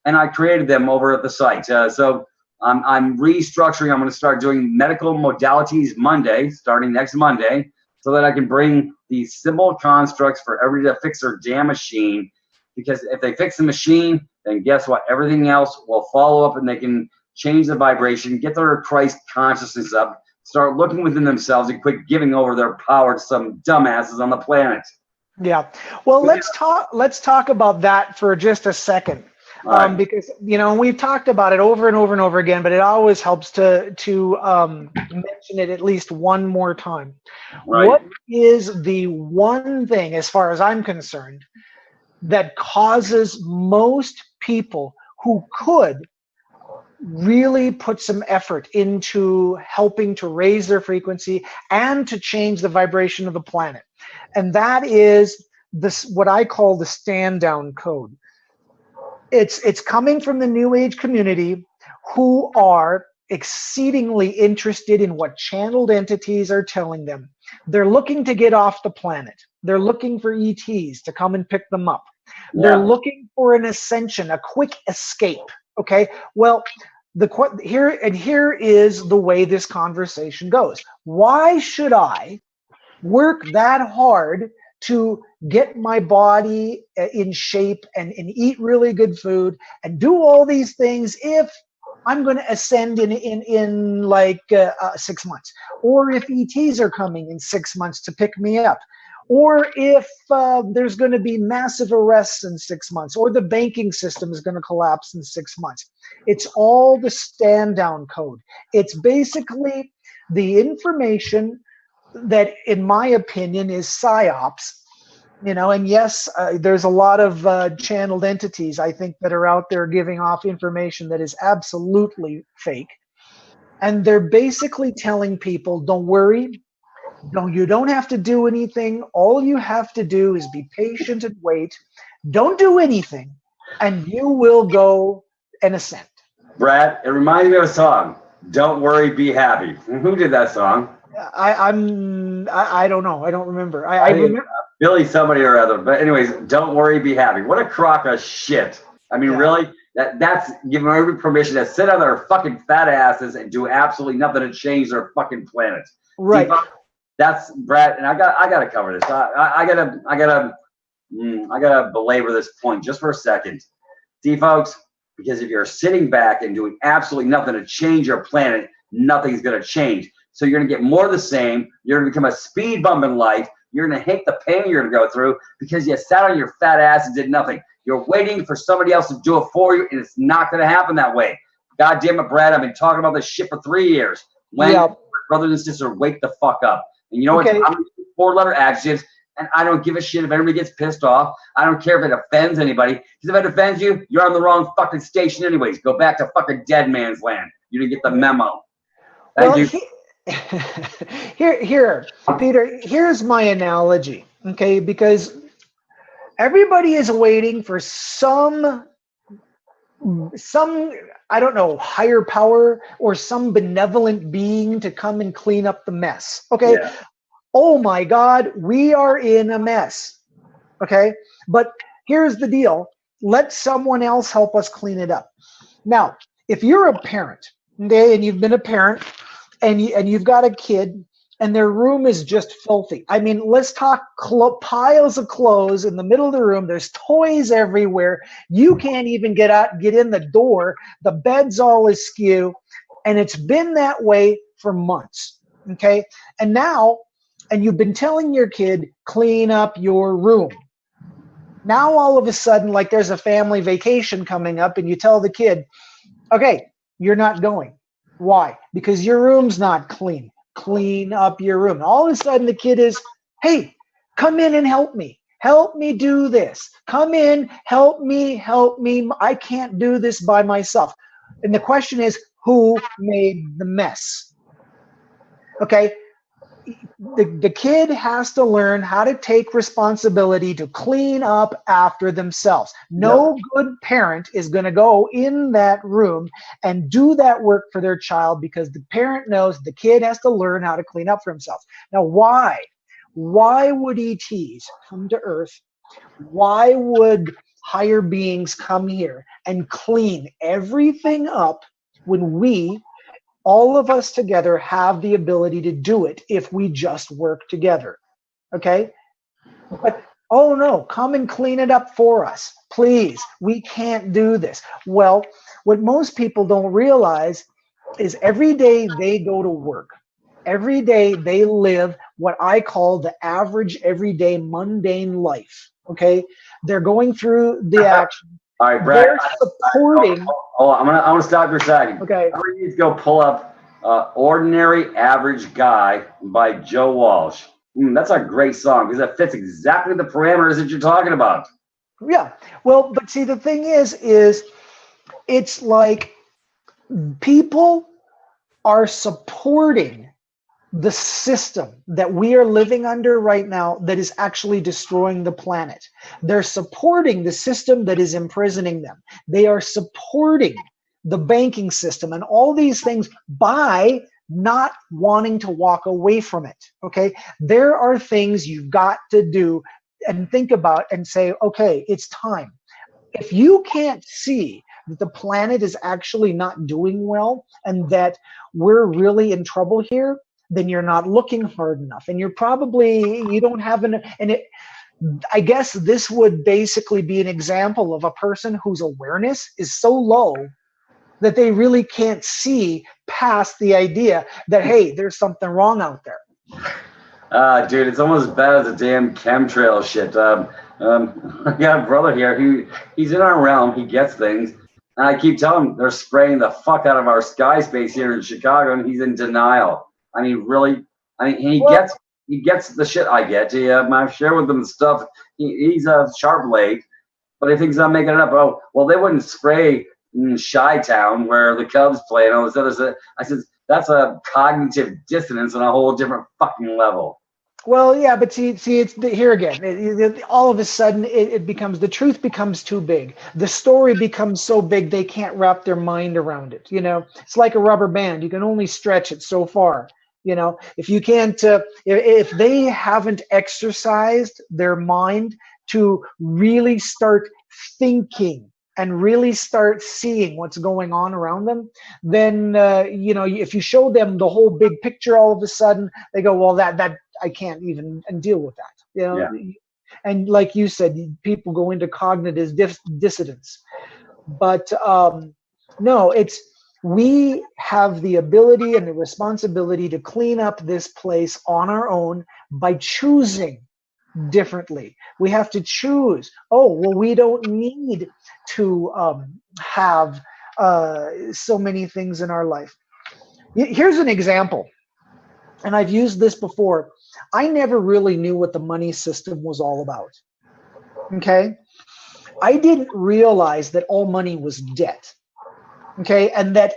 and I created them over at the site. So I'm restructuring. I'm going to start doing medical modalities Monday, starting next Monday, so that I can bring these simple constructs for everybody to fix their damn machine. Because if they fix the machine, then guess what? Everything else will follow up, and they can change the vibration, get their Christ consciousness up, start looking within themselves, and quit giving over their power to some dumbasses on the planet. Yeah. Well, let's talk about that for just a second. Right. Because, you know, we've talked about it over and over and over again, but it always helps to mention it at least one more time. Right. What is the one thing, as far as I'm concerned, that causes most people who could really put some effort into helping to raise their frequency and to change the vibration of the planet? And that is this, what I call the stand down code. It's coming from the New Age community, who are exceedingly interested in what channeled entities are telling them. They're looking to get off the planet. They're looking for ETs to come and pick them up. Yeah. They're looking for an ascension, a quick escape. Okay, well, here is the way this conversation goes. Why should I work that hard to get my body in shape and eat really good food and do all these things if I'm going to ascend in like 6 months, or if ETs are coming in 6 months to pick me up, or if there's going to be massive arrests in 6 months, or the banking system is going to collapse in 6 months? It's all the stand down code. It's basically the information that, in my opinion, is psyops, you know. And yes, there's a lot of channeled entities, I think, that are out there giving off information that is absolutely fake. And they're basically telling people, don't worry, you don't have to do anything. All you have to do is be patient and wait. Don't do anything, and you will go and ascend. Brad, it reminds me of a song, Don't Worry, Be Happy. Who did that song? I don't know. I don't remember. I remember Billy somebody or other. But anyways, don't worry, be happy. What a crock of shit. I mean, really? That's giving everybody permission to sit on their fucking fat asses and do absolutely nothing to change their fucking planet. Right. See, that's Brad, and I gotta cover this. I gotta belabor this point just for a second. See, folks, because if you're sitting back and doing absolutely nothing to change your planet, nothing's gonna change. So you're going to get more of the same. You're going to become a speed bump in life. You're going to hate the pain you're going to go through because you sat on your fat ass and did nothing. You're waiting for somebody else to do it for you, and it's not going to happen that way. God damn it, Brad, I've been talking about this shit for 3 years. Brothers and sisters, wake the fuck up. And you know what? I'm going to use 4-letter adjectives, and I don't give a shit if everybody gets pissed off. I don't care if it offends anybody. Because if it offends you, you're on the wrong fucking station anyways. Go back to fucking dead man's land. You didn't get the memo. Thank you. Here, Peter, here's my analogy, okay? Because everybody is waiting for some, I don't know, higher power or some benevolent being to come and clean up the mess, okay? Yeah. Oh my God, we are in a mess, okay? But here's the deal. Let someone else help us clean it up. Now, if you're a parent, okay, and you've been a parent, and you've got a kid and their room is just filthy. I mean, let's talk piles of clothes in the middle of the room. There's toys everywhere. You can't even get in the door. The bed's all askew, and it's been that way for months. Okay, and you've been telling your kid, clean up your room. Now all of a sudden, like there's a family vacation coming up, and you tell the kid, okay, you're not going. Why? Because your room's not clean. Clean up your room. All of a sudden the kid is, hey, come in and help me. Help me do this. Come in, help me. I can't do this by myself. And the question is, who made the mess? Okay. The kid has to learn how to take responsibility to clean up after themselves. No good parent is going to go in that room and do that work for their child, because the parent knows the kid has to learn how to clean up for himself. Now, why would ETs come to Earth? Why would higher beings come here and clean everything up when we, all of us together, have the ability to do it if we just work together? Okay? But, oh no, come and clean it up for us. Please, we can't do this. Well, what most people don't realize is every day they go to work. Every day they live what I call the average, everyday, mundane life. Okay? They're going through the action. All right, Brad. They're supporting. I'm gonna stop for a second. Okay. I'm gonna need to go pull up "Ordinary Average Guy" by Joe Walsh. That's a great song because it fits exactly the parameters that you're talking about. Yeah. Well, but see, the thing is it's like people are supporting the system that we are living under right now that is actually destroying the planet. They're supporting the system that is imprisoning them. They are supporting the banking system and all these things by not wanting to walk away from it. Okay? There are things you've got to do and think about and say, okay, it's time. If you can't see that the planet is actually not doing well and that we're really in trouble here, then you're not looking hard enough, and you don't have I guess this would basically be an example of a person whose awareness is so low that they really can't see past the idea that, hey, there's something wrong out there. Dude, it's almost as bad as the damn chemtrail shit. I got a brother here he's in our realm. He gets things. And I keep telling him they're spraying the fuck out of our sky space here in Chicago, and he's in denial. I mean, really? I mean, he gets the shit I get. I share with him stuff. He's a sharp blade, but he thinks I'm making it up. Oh, well, they wouldn't spray in Chi-Town where the Cubs play and all this other stuff. I said, that's a cognitive dissonance on a whole different fucking level. Well, yeah, but see, it's here again. All of a sudden, it becomes, the truth becomes too big. The story becomes so big they can't wrap their mind around it. You know, it's like a rubber band. You can only stretch it so far. You know, if you can't, if they haven't exercised their mind to really start thinking and really start seeing what's going on around them, then if you show them the whole big picture, all of a sudden they go, well, that I can't even deal with that. Yeah. And like you said, people go into cognitive dissidence. But no, we have the ability and the responsibility to clean up this place on our own by choosing differently. We have to choose. Oh, well, we don't need to have so many things in our life. Here's an example, and I've used this before. I never really knew what the money system was all about. Okay? I didn't realize that all money was debt. Okay, and that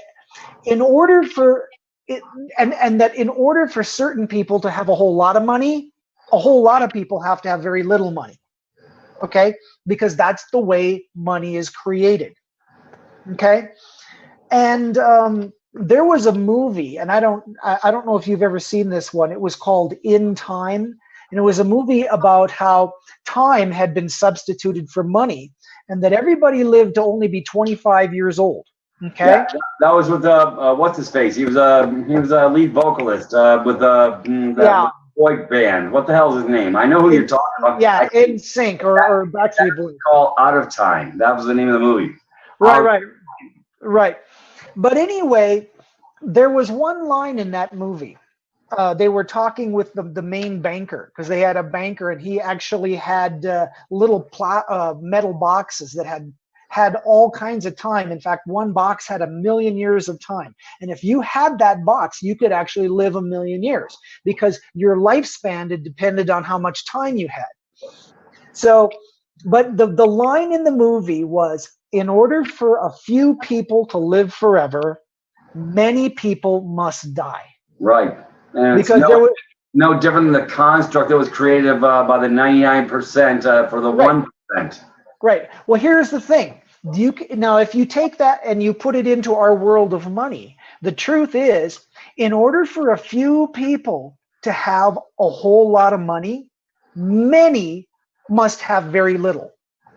in order for it, and that in order for certain people to have a whole lot of money, a whole lot of people have to have very little money. Okay, because that's the way money is created. Okay, and there was a movie, and I don't know if you've ever seen this one. It was called In Time, and it was a movie about how time had been substituted for money, and that everybody lived to only be 25 years old. Okay. that was with what's his face? He was a lead vocalist with Yeah. that boy band. What the hell is his name? I know who you're talking about. Yeah, I think In Sync or Backstreet Boys. called Out of Time. That was the name of the movie. Right, right, right. But anyway, there was one line in that movie. They were talking with the main banker because they had a banker, and he actually had little metal boxes that had all kinds of time. In fact, one box had 1,000,000 years of time. And if you had that box, you could actually live 1,000,000 years because your lifespan depended on how much time you had. So, but the line in the movie was, in order for a few people to live forever, many people must die. Right. And Because it's there was no different than the construct that was created by the 99% for the 1%. Right. Well, here's the thing. Now, if you take that and you put it into our world of money, the truth is, in order for a few people to have a whole lot of money, many must have very little.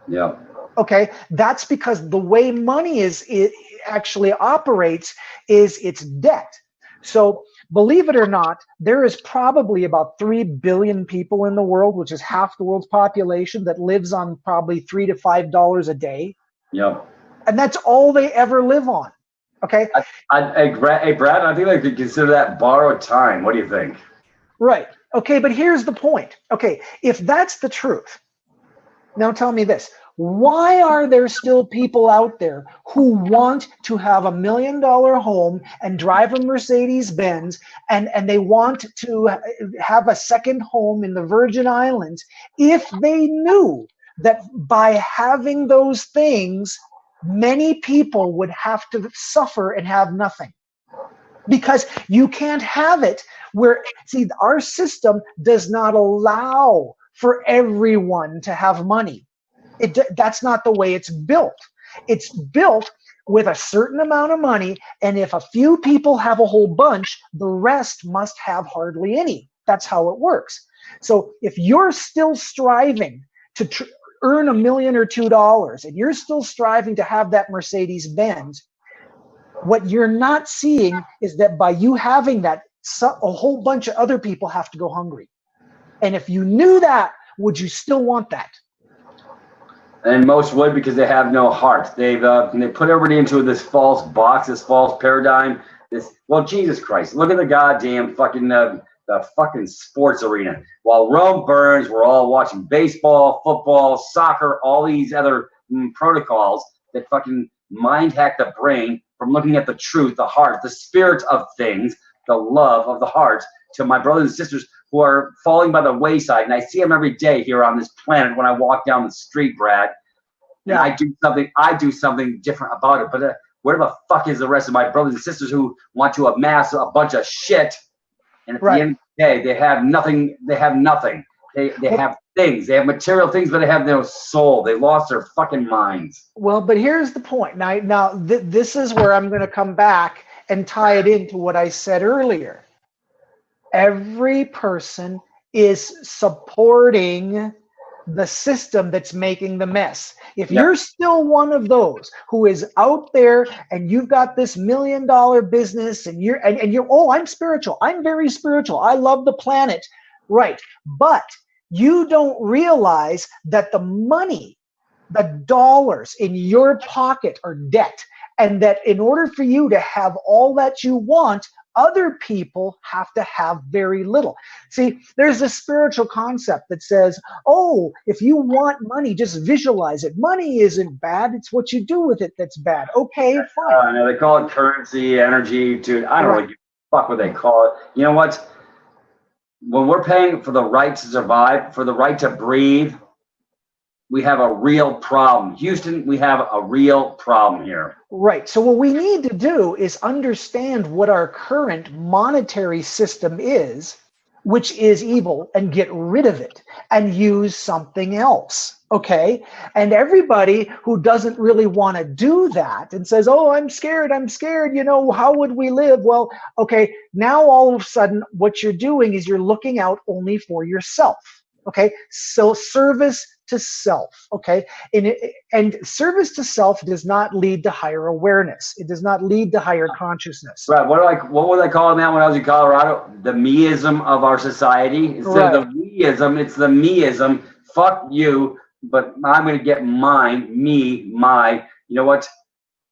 Yeah. Okay, that's because the way money it actually operates is its debt. So believe it or not, there is probably about 3 billion people in the world, which is half the world's population, that lives on probably $3 to $5 a day. Yep. And that's all they ever live on. Okay. Hey, Brad, I think I could consider that borrowed time. What do you think? Right. Okay, but here's the point. Okay, if that's the truth, now tell me this. Why are there still people out there who want to have $1,000,000 home and drive a Mercedes Benz and they want to have a second home in the Virgin Islands if they knew that by having those things, many people would have to suffer and have nothing? Because you can't have it where, see, our system does not allow for everyone to have money. That's not the way it's built. It's built with a certain amount of money, and if a few people have a whole bunch, the rest must have hardly any. That's how it works. So if you're still striving to earn $1,000,000 or $2, and you're still striving to have that Mercedes Benz, what you're not seeing is that by you having that, a whole bunch of other people have to go hungry. And if you knew that, would you still want that? And most would, because they have no heart. They put everybody into this false box, this false paradigm. Well, Jesus Christ! Look at the goddamn fucking the fucking sports arena. While Rome burns, we're all watching baseball, football, soccer, all these other protocols that fucking mind hack the brain from looking at the truth, the heart, the spirit of things, the love of the heart, to my brothers and sisters who are falling by the wayside. And I see them every day here on this planet when I walk down the street, Brad. And I do something different about it. But where the fuck is the rest of my brothers and sisters who want to amass a bunch of shit? And at the end of the day, they have nothing. They have nothing. They have things. They have material things, but they have no soul. They lost their fucking minds. Well, but here's the point. Now this is where I'm going to come back and tie it into what I said earlier. Every person is supporting the system that's making the mess. If you're still one of those who is out there and you've got this $1,000,000 business and you're oh, I'm spiritual. I'm very spiritual. I love the planet. Right. But you don't realize that the money, the dollars in your pocket are debt. And that in order for you to have all that you want, other people have to have very little. See, there's a spiritual concept that says, oh, if you want money, just visualize it. Money isn't bad. It's what you do with it that's bad. Okay, fine. No, they call it currency, energy, dude. I don't really give a fuck what they call it. You know what? When we're paying for the right to survive, for the right to breathe, we have a real problem. Houston, we have a real problem here. Right. So what we need to do is understand what our current monetary system is, which is evil, and get rid of it and use something else. Okay. And everybody who doesn't really want to do that and says, oh, I'm scared. You know, how would we live? Well, okay. Now all of a sudden what you're doing is you're looking out only for yourself. Okay. So service to self, okay? And service to self does not lead to higher awareness. It does not lead to higher consciousness. Right. What would I call that when I was in Colorado? The meism of our society. Instead of the weism, it's the meism. Fuck you, but I'm going to get mine, me, my. You know what?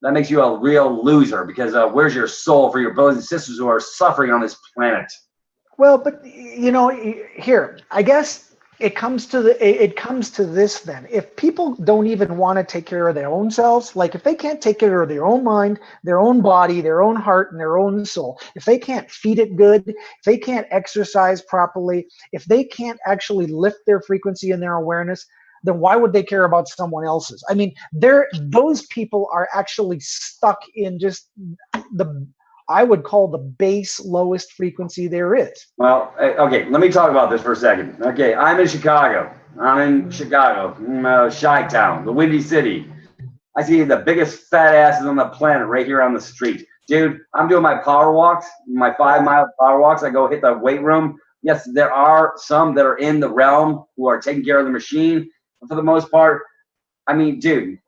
That makes you a real loser, because where's your soul for your brothers and sisters who are suffering on this planet? Well, but here, I guess it comes to this then. If people don't even want to take care of their own selves, like if they can't take care of their own mind, their own body, their own heart, and their own soul, if they can't feed it good, if they can't exercise properly, if they can't actually lift their frequency and their awareness, then why would they care about someone else's? I mean, those people are actually stuck in just I would call the base lowest frequency there is. Well, okay, let me talk about this for a second. Okay, I'm in Chicago. Chi-Town, the Windy City. I see the biggest fat asses on the planet right here on the street. Dude, I'm doing my power walks, my 5-mile power walks. I go hit the weight room. Yes, there are some that are in the realm who are taking care of the machine. But for the most part, I mean, dude,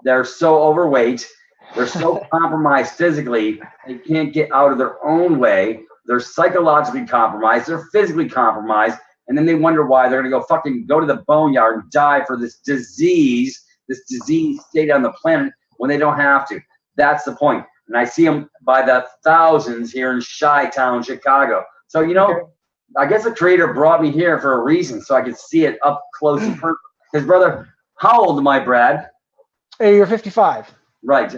they're so overweight. They're so compromised physically, they can't get out of their own way. They're psychologically compromised. They're physically compromised. And then they wonder why they're going to go to the boneyard and die for this disease state on the planet when they don't have to. That's the point. And I see them by the thousands here in Chi-Town, Chicago. So, I guess the creator brought me here for a reason, so I could see it up close and personal. Because, brother, how old am I, Brad? Hey, you're 55. Right.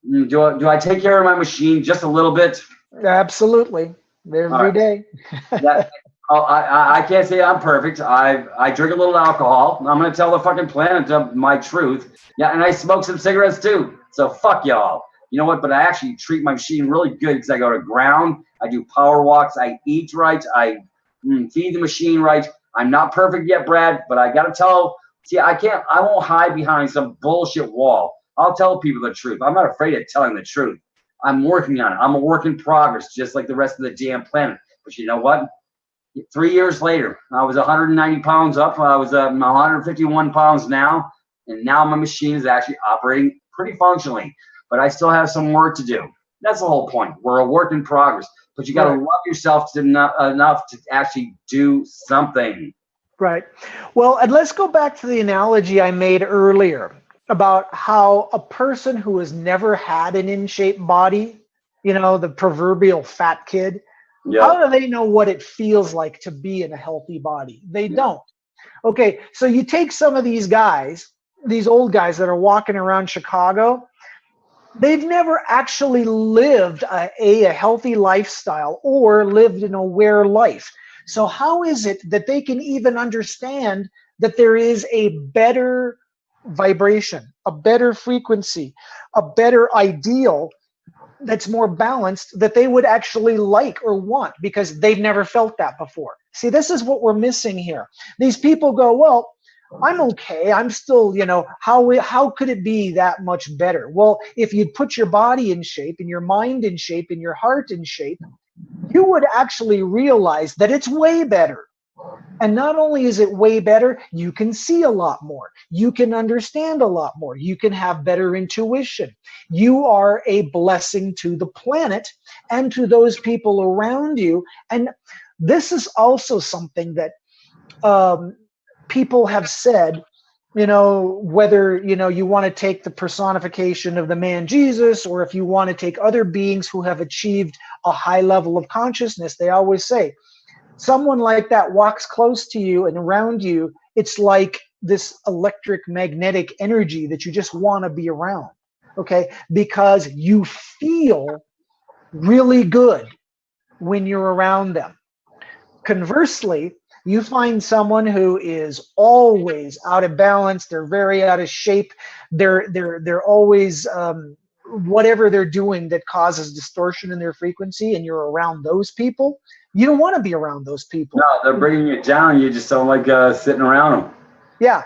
Do I take care of my machine just a little bit? Absolutely. Every day. I can't say I'm perfect. I drink a little alcohol. I'm going to tell the fucking planet my truth. Yeah, and I smoke some cigarettes too. So fuck y'all. You know what? But I actually treat my machine really good because I go to ground. I do power walks. I eat right. I feed the machine right. I'm not perfect yet, Brad, but I got to tell. See, I won't hide behind some bullshit wall. I'll tell people the truth. I'm not afraid of telling the truth. I'm working on it. I'm a work in progress, just like the rest of the damn planet. But you know what? 3 years later, I was 190 pounds up. I was 151 pounds now. And now my machine is actually operating pretty functionally. But I still have some work to do. That's the whole point. We're a work in progress. But you got to love yourself enough to actually do something. Right. Well, and let's go back to the analogy I made earlier about how a person who has never had an in-shape body, the proverbial fat kid, how do they know what it feels like to be in a healthy body? They don't. Okay, so you take some of these guys, these old guys that are walking around Chicago, they've never actually lived a healthy lifestyle or lived an aware life. So how is it that they can even understand that there is a better vibration, a better frequency, a better ideal that's more balanced that they would actually like or want, because they've never felt that before? See, this is what we're missing here. These people go, well, I'm okay. I'm still, how could it be that much better? Well, if you'd put your body in shape and your mind in shape and your heart in shape, you would actually realize that it's way better. And not only is it way better, you can see a lot more. You can understand a lot more. You can have better intuition. You are a blessing to the planet and to those people around you. And this is also something that people have said, whether, you want to take the personification of the man Jesus, or if you want to take other beings who have achieved a high level of consciousness, they always say, someone like that walks close to you and around you, it's like this electric magnetic energy that you just want to be around, okay? Because you feel really good when you're around them. Conversely, you find someone who is always out of balance, they're very out of shape, they're always whatever they're doing that causes distortion in their frequency, and you're around those people, you don't want to be around those people. No, they're bringing you down. You just don't like sitting around them. Yeah.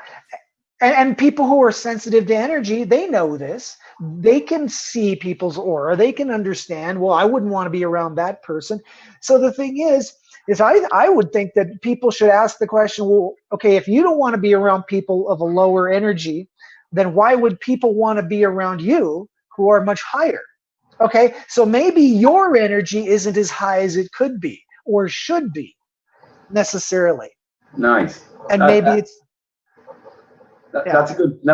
And people who are sensitive to energy, they know this. They can see people's aura. They can understand, well, I wouldn't want to be around that person. So the thing is I would think that people should ask the question, well, okay, if you don't want to be around people of a lower energy, then why would people want to be around you who are much higher? Okay, so maybe your energy isn't as high as it could be or should be necessarily. Nice. And maybe it's That's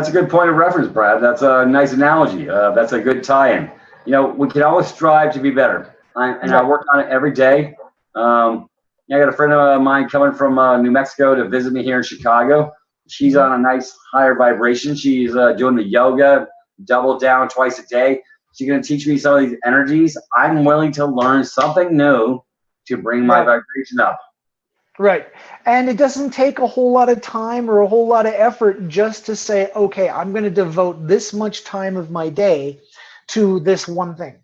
a good point of reference, Brad. That's a nice analogy. That's a good tie-in. You know, we can always strive to be better, I work on it every day. I got a friend of mine coming from New Mexico to visit me here in Chicago. She's on a nice higher vibration. She's doing the yoga, double down twice a day. She's going to teach me some of these energies. I'm willing to learn something new to bring my vibration up. Right. And it doesn't take a whole lot of time or a whole lot of effort just to say, okay, I'm going to devote this much time of my day to this one thing.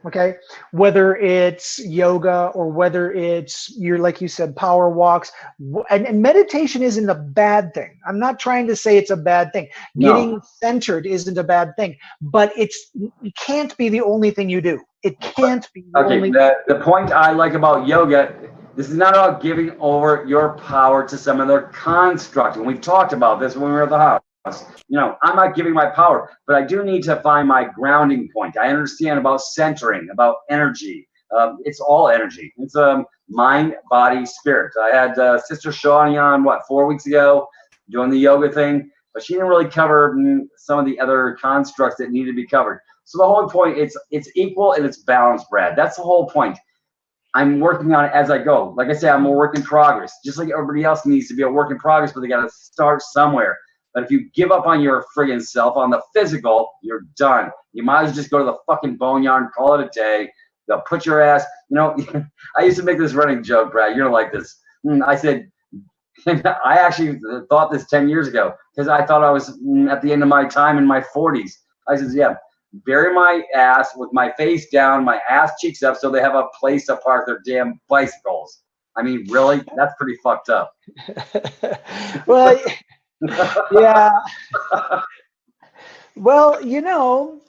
Okay. Whether it's yoga or whether it's like you said, power walks, and meditation isn't a bad thing. I'm not trying to say it's a bad thing. No. Getting centered isn't a bad thing, but it can't be the only thing you do. It can't be the only thing. The point I like about yoga, this is not about giving over your power to some other construct. And we've talked about this when we were at the house. You know, I'm not giving my power, but I do need to find my grounding point. I understand about centering, about energy. It's all energy. It's mind, body, spirit. I had Sister Shawnee on, 4 weeks ago, doing the yoga thing, but she didn't really cover some of the other constructs that need to be covered. So the whole point, it's equal and it's balanced, Brad. That's the whole point. I'm working on it as I go. Like I say, I'm a work in progress. Just like everybody else needs to be a work in progress, but they got to start somewhere. But if you give up on your friggin' self, on the physical, you're done. You might as well just go to the fucking boneyard and call it a day. They'll put your ass, you know, I used to make this running joke, Brad. You're gonna like this. I said, I actually thought this 10 years ago because I thought I was at the end of my time in my 40s. I said, yeah, bury my ass with my face down, my ass cheeks up so they have a place to park their damn bicycles. I mean, really? That's pretty fucked up. Well, yeah. Well, you know,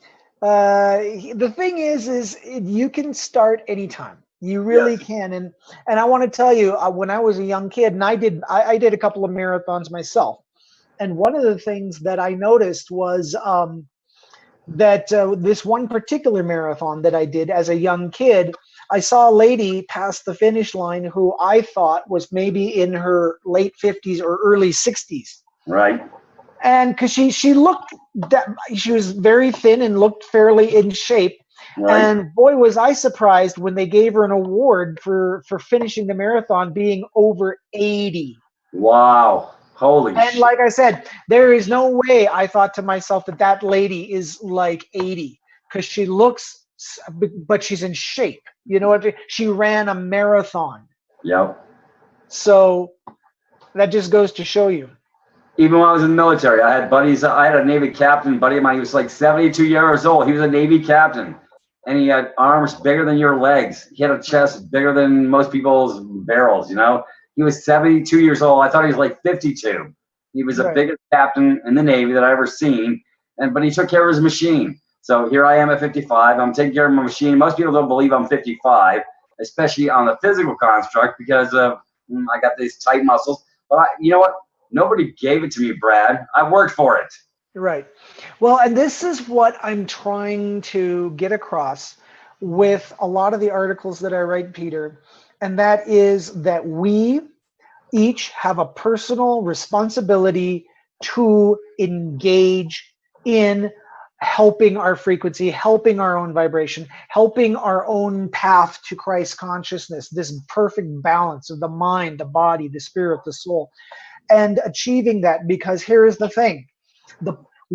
the thing is you can start anytime. You really can. And I want to tell you, when I was a young kid, and I did a couple of marathons myself. And one of the things that I noticed was that this one particular marathon that I did as a young kid, I saw a lady pass the finish line who I thought was maybe in her late 50s or early 60s. Right. And because she looked, she was very thin and looked fairly in shape. Right. And boy, was I surprised when they gave her an award for finishing the marathon being over 80. Wow. Holy shit. And like I said, there is no way I thought to myself that lady is like 80 because she looks, but she's in shape. You know what? She ran a marathon. Yep. So that just goes to show you. Even when I was in the military, I had buddies. I had a Navy captain buddy of mine. He was like 72 years old. He was a Navy captain. And he had arms bigger than your legs. He had a chest bigger than most people's barrels, you know? He was 72 years old. I thought he was like 52. He was the biggest captain in the Navy that I ever seen. But he took care of his machine. So here I am at 55. I'm taking care of my machine. Most people don't believe I'm 55, especially on the physical construct because of I got these tight muscles. But you know what? Nobody gave it to me, Brad. I worked for it. Right. Well, and this is what I'm trying to get across with a lot of the articles that I write, Peter, and that is that we each have a personal responsibility to engage in helping our frequency, helping our own vibration, helping our own path to Christ consciousness, this perfect balance of the mind, the body, the spirit, the soul, and achieving that. Because here is the thing.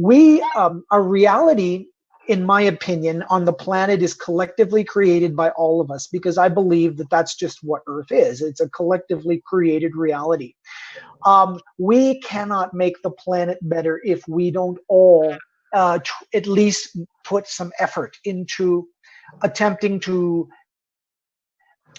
Our reality, in my opinion, on the planet is collectively created by all of us, because I believe that that's just what Earth is. It's a collectively created reality. We cannot make the planet better if we don't all at least put some effort into attempting to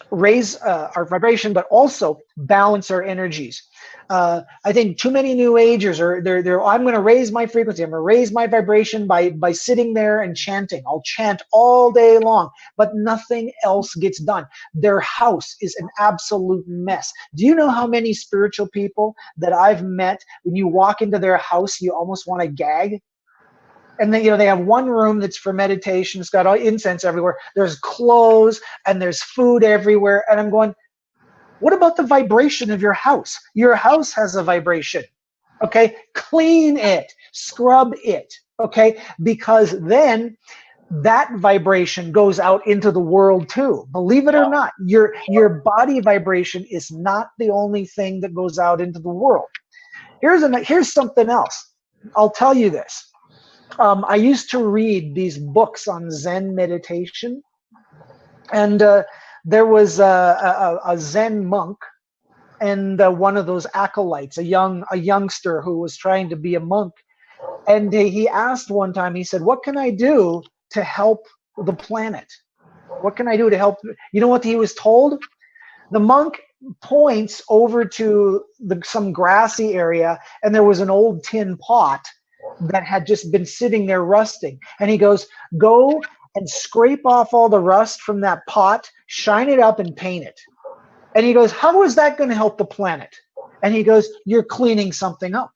raise our vibration, but also balance our energies. I think too many New Agers are they're I'm going to raise my frequency. I'm going to raise my vibration by sitting there and chanting. I'll chant all day long, but nothing else gets done. Their house is an absolute mess. Do you know how many spiritual people that I've met, when you walk into their house, you almost want to gag? And then, they have one room that's for meditation. It's got all incense everywhere. There's clothes and there's food everywhere. And I'm going, what about the vibration of your house? Your house has a vibration. Okay. Clean it, scrub it. Okay. Because then that vibration goes out into the world too. Believe it or not, your body vibration is not the only thing that goes out into the world. Here's something else. I'll tell you this. I used to read these books on Zen meditation, and there was a Zen monk and one of those acolytes, a youngster who was trying to be a monk, and he asked one time. He said, "What can I do to help the planet? What can I do to help?" You know what he was told? The monk points over to some grassy area, and there was an old tin pot that had just been sitting there rusting. And he goes, "Go and scrape off all the rust from that pot, shine it up and paint it." And he goes, "How is that going to help the planet?" And he goes, "You're cleaning something up.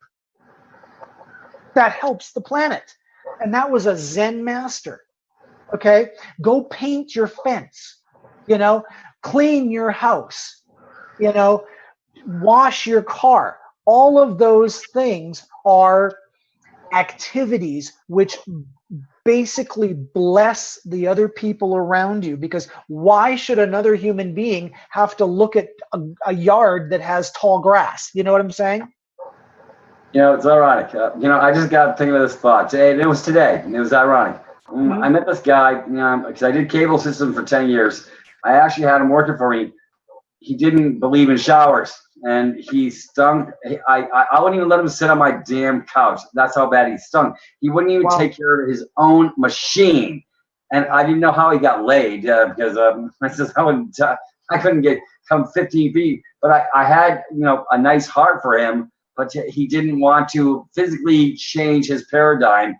That helps the planet." And that was a Zen master. Okay. Go paint your fence, clean your house, wash your car. All of those things are activities which basically bless the other people around you, because why should another human being have to look at a yard that has tall grass? You know what I'm saying? It's ironic. I just got thinking of this thought. And it was today, and it was ironic. Mm-hmm. I met this guy, because I did cable system for 10 years. I actually had him working for me. He didn't believe in showers, and he stunk. I wouldn't even let him sit on my damn couch. That's how bad he stunk. He wouldn't even take care of his own machine, and I didn't know how he got laid because I couldn't come 15 feet. But I had a nice heart for him, but he didn't want to physically change his paradigm.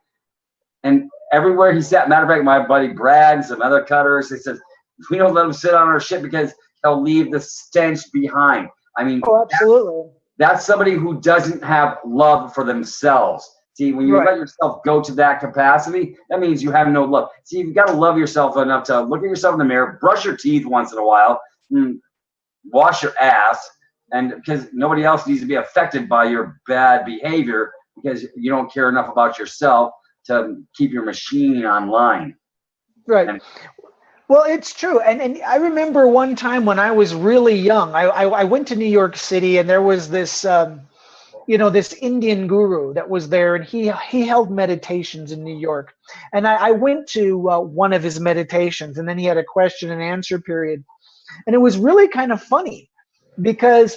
And everywhere he sat, matter of fact, my buddy Brad and some other cutters, they said, we don't let him sit on our shit because he'll leave the stench behind. I mean, absolutely. That's somebody who doesn't have love for themselves. See, when you let yourself go to that capacity, that means you have no love. See, you've got to love yourself enough to look at yourself in the mirror, brush your teeth once in a while, wash your ass, and because nobody else needs to be affected by your bad behavior because you don't care enough about yourself to keep your machine online. Right. Well, it's true. And I remember one time when I was really young, I went to New York City, and there was this, this Indian guru that was there, and he held meditations in New York. And I went to one of his meditations, and then he had a question and answer period. And it was really kind of funny because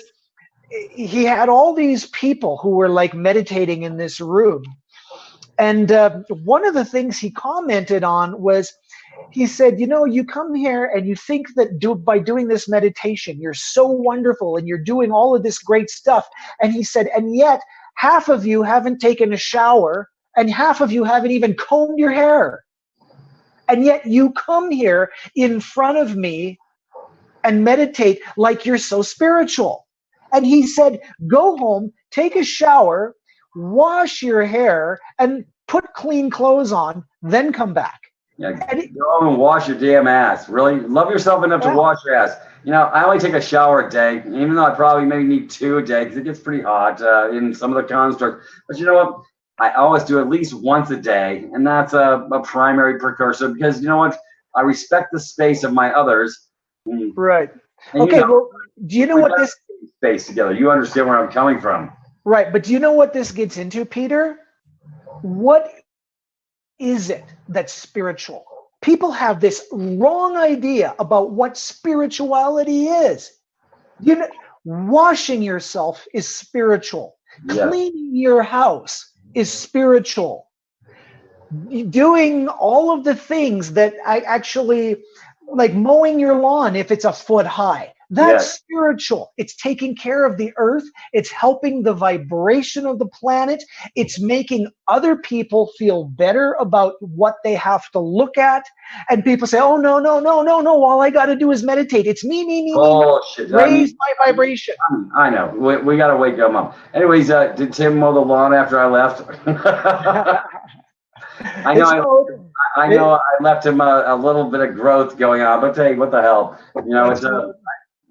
he had all these people who were like meditating in this room. And one of the things he commented on was, he said, you come here and you think that by doing this meditation, you're so wonderful and you're doing all of this great stuff. And he said, and yet half of you haven't taken a shower and half of you haven't even combed your hair. And yet you come here in front of me and meditate like you're so spiritual. And he said, go home, take a shower, wash your hair, and put clean clothes on, then come back. Yeah, go home and wash your damn ass. Really love yourself enough to wash your ass. I only take a shower a day, even though I probably maybe need 2 a day because it gets pretty hot in some of the constructs. But you know what? I always do at least once a day, and that's a primary precursor because you know what? I respect the space of my others. Right. And okay. Well, do you know what this space together? You understand where I'm coming from, right? But do you know what this gets into, Peter? What is it that's spiritual? People have this wrong idea about what spirituality is. Washing yourself is spiritual. Yeah. Cleaning your house is spiritual. Doing all of the things that I actually like mowing your lawn if it's a foot high. That's spiritual. It's taking care of the earth. It's helping the vibration of the planet. It's making other people feel better about what they have to look at. And people say, oh, no, no, no, no, no. All I got to do is meditate. It's me, me, me, me, me. Shit. Raise my vibration. I know. We got to wake them up. Anyways, did Tim mow the lawn after I left? I know I left him a little bit of growth going on, but hey, what the hell?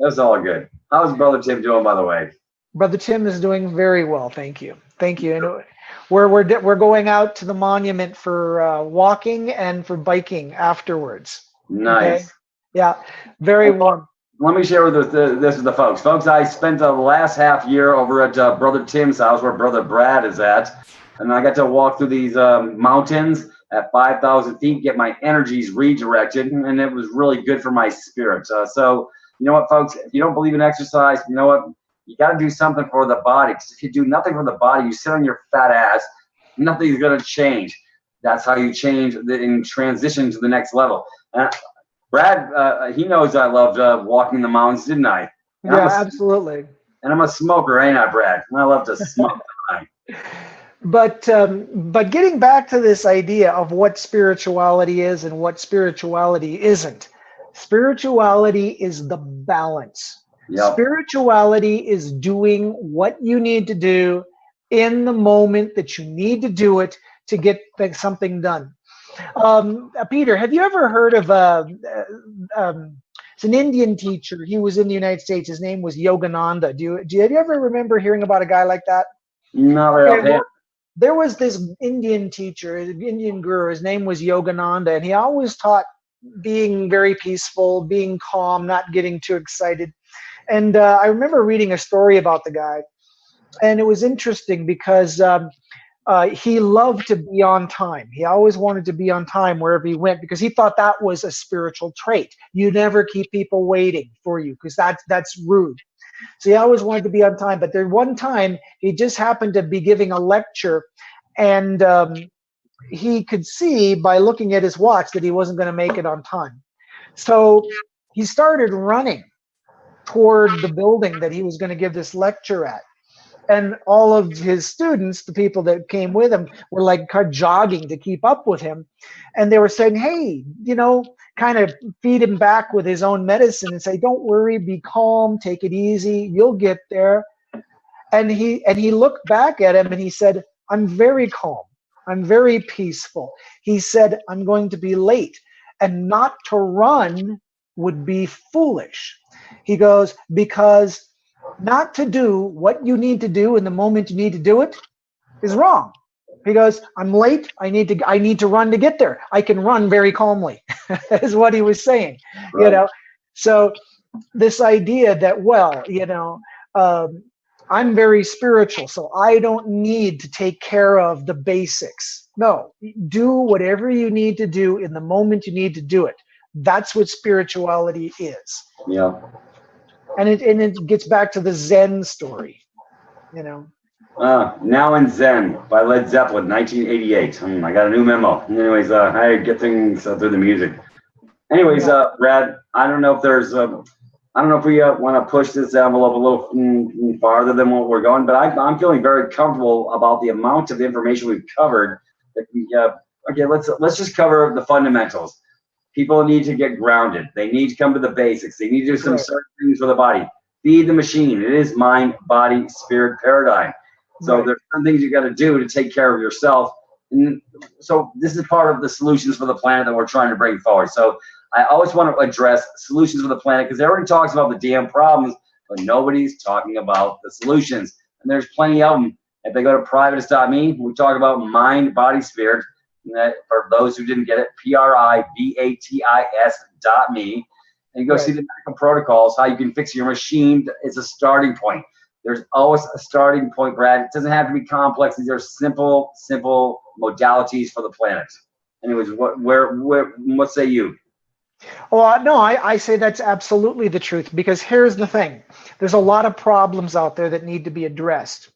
It's all good. How's Brother Tim doing, by the way? Brother Tim is doing very well, thank you. Thank you. And we're going out to the monument for walking and for biking afterwards. Nice. Okay? Yeah, very warm. Let me share with this with the folks. Folks, I spent the last half year over at Brother Tim's house where Brother Brad is at. And I got to walk through these mountains at 5,000 feet, get my energies redirected, and it was really good for my spirit. So, you know what, folks? If you don't believe in exercise, you know what? You got to do something for the body. Because if you do nothing for the body, you sit on your fat ass, nothing's going to change. That's how you change and transition to the next level. Brad, he knows I loved walking the mountains, didn't I? Absolutely. And I'm a smoker, ain't I, Brad? I love to smoke. But getting back to this idea of what spirituality is and what spirituality isn't. Spirituality is the balance. Yep. Spirituality is doing what you need to do in the moment that you need to do it to get something done. Peter, have you ever heard of it's an Indian teacher? He was in the United States. His name was Yogananda. Do you ever remember hearing about a guy like that? No, really. There was this Indian teacher, an Indian guru. His name was Yogananda, and he always taught being very peaceful, being calm, not getting too excited. And I remember reading a story about the guy, and it was interesting because he loved to be on time. He always wanted to be on time wherever he went because he thought that was a spiritual trait. You never keep people waiting for you because that's rude. So he always wanted to be on time. But there one time he just happened to be giving a lecture, and he could see by looking at his watch that he wasn't going to make it on time. So he started running toward the building that he was going to give this lecture at. And all of his students, the people that came with him, were like jogging to keep up with him. And they were saying, hey, kind of feed him back with his own medicine and say, don't worry, be calm, take it easy, you'll get there. And he looked back at him and he said, I'm very calm. I'm very peaceful. He said, I'm going to be late. And not to run would be foolish. He goes, because not to do what you need to do in the moment you need to do it is wrong. He goes, I'm late. I need to run to get there. I can run very calmly, is what he was saying. Right. So this idea that, I'm very spiritual, so I don't need to take care of the basics. No, do whatever you need to do in the moment you need to do it. That's what spirituality is. Yeah. And it gets back to the Zen story, Now in Zen by Led Zeppelin, 1988. I got a new memo. Anyways, I get things through the music. Anyways, Brad, I don't know if we want to push this envelope a little farther than what we're going, but I'm feeling very comfortable about the amount of information we've covered. Okay, let's just cover the fundamentals. People need to get grounded. They need to come to the basics. They need to do some certain things for the body. Feed the machine. It is mind, body, spirit paradigm. So there's some things you got to do to take care of yourself. And so this is part of the solutions for the planet that we're trying to bring forward. So I always want to address solutions for the planet because everybody talks about the damn problems, but nobody's talking about the solutions. And there's plenty of them. If they go to Privatis.Me, we talk about mind, body, spirit. For those who didn't get it, Privatis.me, and you go see the medical protocols, how you can fix your machine. It's a starting point. There's always a starting point, Brad. It doesn't have to be complex. These are simple modalities for the planet. Anyways, what say you? Well, no, I say that's absolutely the truth because here's the thing. There's a lot of problems out there that need to be addressed.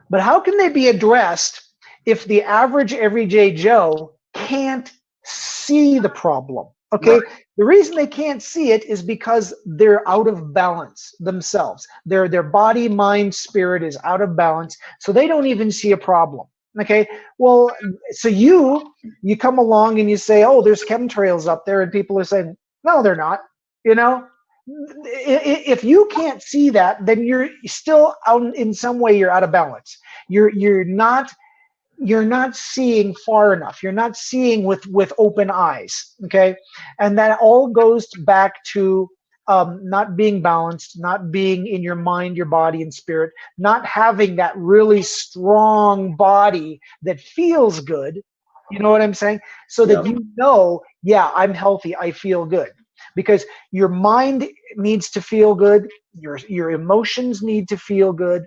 But how can they be addressed if the average everyday Joe can't see the problem? Okay, Right. the reason they can't see it is because they're out of balance themselves. Their body, mind, spirit is out of balance, so they don't even see a problem. Okay, well, so you come along and you say, oh, there's chemtrails up there, and people are saying, no, they're not. You know, if you can't see that, then you're still out in some way. You're out of balance. You're not seeing far enough. You're not seeing with open eyes. Okay, and that all goes back to not being balanced, not being in your mind, your body, and spirit, not having that really strong body that feels good. You know what I'm saying? So that Yep. you know, yeah, I'm healthy. I feel good. Because your mind needs to feel good, your emotions need to feel good,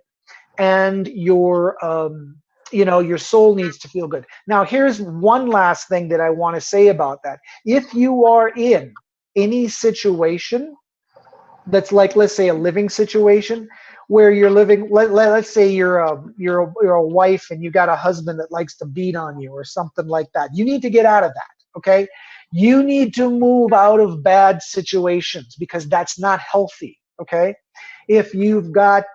and your soul needs to feel good. Now, here's one last thing that I want to say about that. If you are in any situation that's like, let's say, a living situation where you're living, let's say you're a wife and you got a husband that likes to beat on you or something like that. You need to get out of that. Okay, you need to move out of bad situations because that's not healthy. Okay, if you've got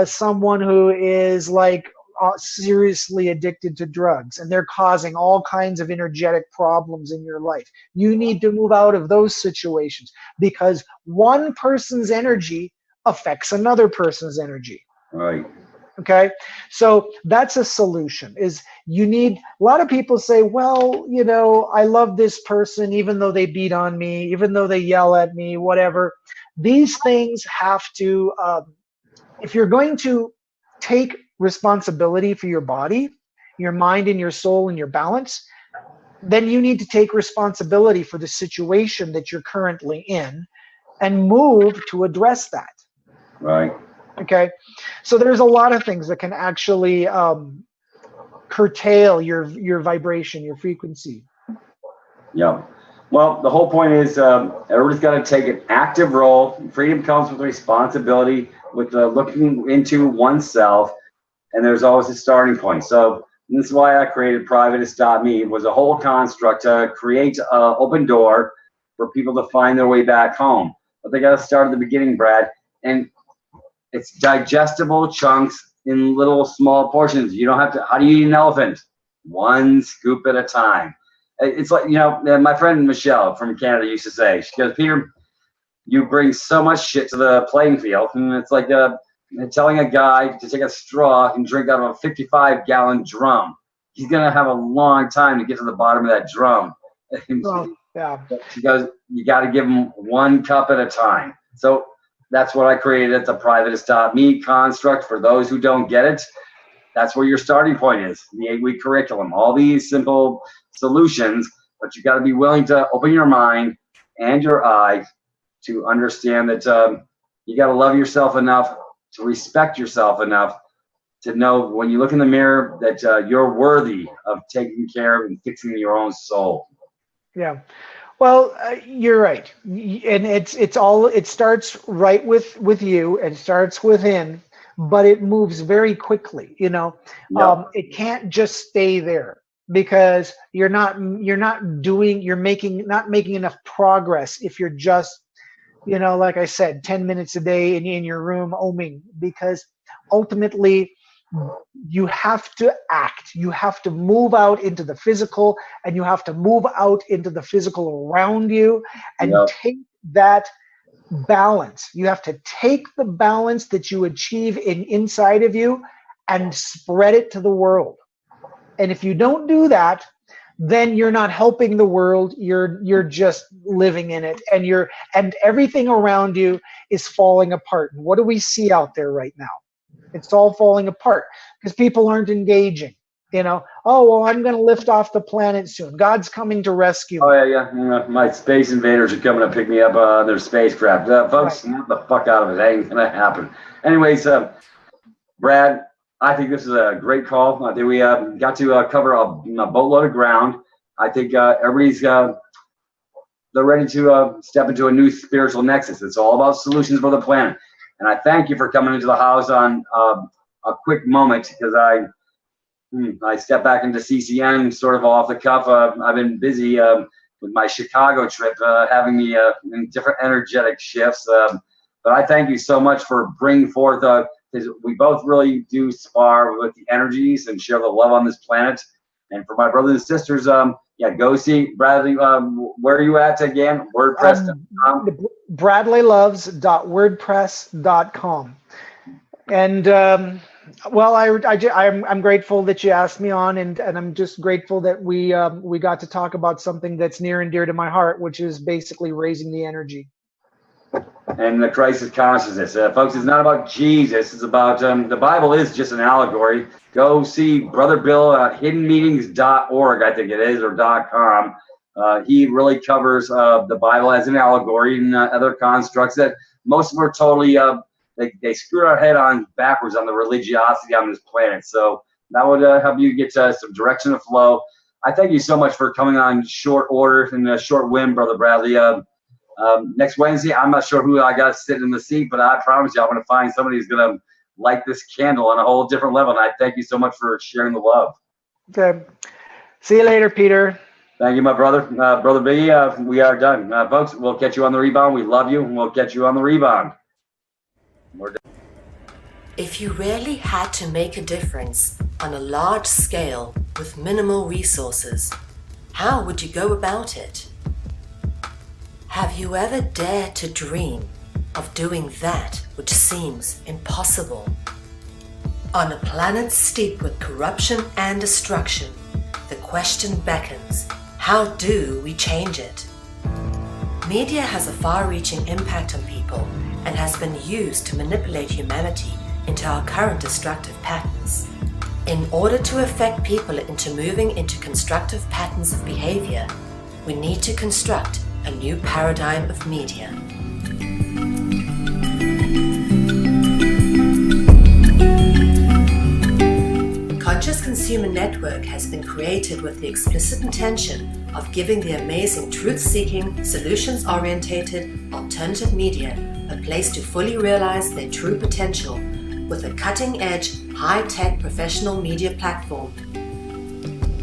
someone who is like seriously addicted to drugs and they're causing all kinds of energetic problems in your life, you need to move out of those situations because one person's energy affects another person's energy. Right. Okay, so that's a solution. Is you need, a lot of people say, well, I love this person even though they beat on me, even though they yell at me, whatever. These things have to, if you're going to take responsibility for your body, your mind, and your soul, and your balance, then you need to take responsibility for the situation that you're currently in and move to address that. Right. Okay, so there's a lot of things that can actually curtail your vibration, your frequency. Yeah. Well, the whole point is everybody's got to take an active role. Freedom comes with responsibility, with looking into oneself, and there's always a starting point. So this is why I created Privatis.Me. It was a whole construct to create an open door for people to find their way back home. But they got to start at the beginning, Brad. And it's digestible chunks in little small portions. You don't have to, how do you eat an elephant? One scoop at a time. It's like, my friend Michelle from Canada used to say, she goes, Peter, you bring so much shit to the playing field. And it's like telling a guy to take a straw and drink out of a 55-gallon drum. He's going to have a long time to get to the bottom of that drum. Well, yeah. She goes, you got to give him one cup at a time. So that's what I created at the Privatis.Me construct. For those who don't get it, that's where your starting point is, the 8-week curriculum. All these simple solutions, but you got to be willing to open your mind and your eyes to understand that you got to love yourself enough to respect yourself enough to know when you look in the mirror that you're worthy of taking care of and fixing your own soul. Yeah. Well, you're right, and it starts right with you, and starts within, but it moves very quickly. Yep. It can't just stay there because you're not making enough progress if you're just, like I said, 10 minutes a day in your room oming, because ultimately you have to act. You have to move out into the physical, and you have to move out into the physical around you and Yep. take that balance. You have to take the balance that you achieve inside of you and spread it to the world. And if you don't do that, then you're not helping the world. You're just living in it, and everything around you is falling apart. And what do we see out there right now? It's all falling apart because people aren't engaging. Oh, well, I'm going to lift off the planet soon. God's coming to rescue me. Oh, yeah. My space invaders are coming to pick me up on their spacecraft. Folks, Right. get the fuck out of it. That ain't going to happen. Anyways, Brad, I think this is a great call. I think we got to cover a boatload of ground. I think everybody's they're ready to step into a new spiritual nexus. It's all about solutions for the planet. And I thank you for coming into the house on a quick moment, because I stepped back into CCM sort of off the cuff. I've been busy with with my Chicago trip, having me in different energetic shifts. But I thank you so much for bringing forth, because we both really do spar with the energies and share the love on this planet. And for my brothers and sisters, go see Bradley. Where are you at again? WordPress.com. BradleyLoves.wordpress.com. And I'm grateful that you asked me on, and I'm just grateful that we got to talk about something that's near and dear to my heart, which is basically raising the energy. And the crisis consciousness. Folks, it's not about Jesus. It's about, the Bible is just an allegory. Go see Brother Bill at hiddenmeanings.org, I think it is, or .com. He really covers the Bible as an allegory and other constructs that most of them are totally, they screw our head on backwards on the religiosity on this planet. So that would help you get some direction of flow. I thank you so much for coming on short order and a short win, Brother Bradley. Next Wednesday, I'm not sure who I got sitting in the seat, but I promise you I'm going to find somebody who's going to light this candle on a whole different level. And I thank you so much for sharing the love. Okay. See you later, Peter. Thank you, my brother. Brother Biggie, we are done. Folks, we'll catch you on the rebound. We love you, and we'll catch you on the rebound. We're done. If you really had to make a difference on a large scale with minimal resources, how would you go about it? Have you ever dared to dream of doing that which seems impossible? On a planet steeped with corruption and destruction, the question beckons, how do we change it? Media has a far-reaching impact on people and has been used to manipulate humanity into our current destructive patterns. In order to affect people into moving into constructive patterns of behavior, we need to construct a new paradigm of media. Conscious Consumer Network has been created with the explicit intention of giving the amazing truth-seeking, solutions-orientated, alternative media a place to fully realize their true potential with a cutting-edge, high-tech professional media platform.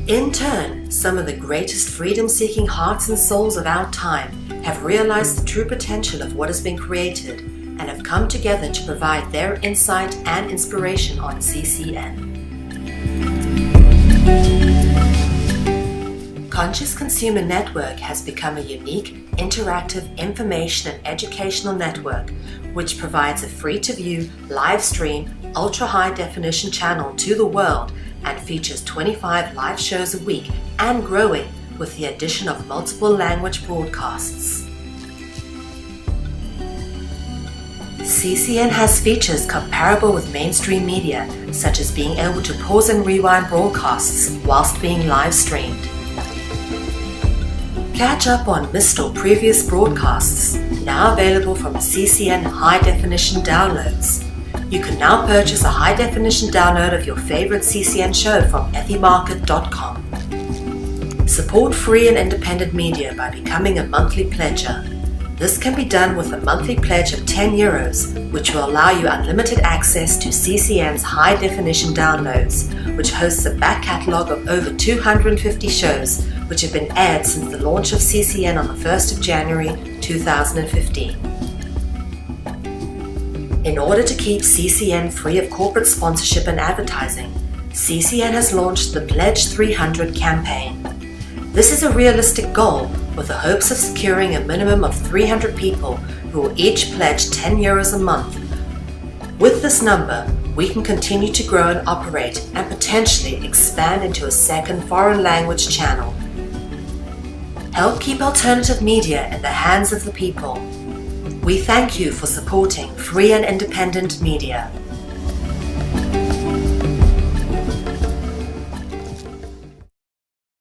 In turn, some of the greatest freedom-seeking hearts and souls of our time have realized the true potential of what has been created and have come together to provide their insight and inspiration on CCN. Conscious Consumer Network has become a unique, interactive information and educational network which provides a free-to-view, live-stream, ultra-high-definition channel to the world and features 25 live shows a week and growing with the addition of multiple language broadcasts. CCN has features comparable with mainstream media, such as being able to pause and rewind broadcasts whilst being live streamed. Catch up on missed or previous broadcasts, now available from CCN high-definition downloads. You can now purchase a high-definition download of your favorite CCN show from ethymarket.com. Support free and independent media by becoming a monthly pledger. This can be done with a monthly pledge of €10, which will allow you unlimited access to CCN's high-definition downloads, which hosts a back catalogue of over 250 shows, which have been aired since the launch of CCN on the 1st of January 2015. In order to keep CCN free of corporate sponsorship and advertising, CCN has launched the Pledge 300 campaign. This is a realistic goal with the hopes of securing a minimum of 300 people who will each pledge €10 a month. With this number, we can continue to grow and operate and potentially expand into a second foreign language channel. Help keep alternative media in the hands of the people. We thank you for supporting free and independent media.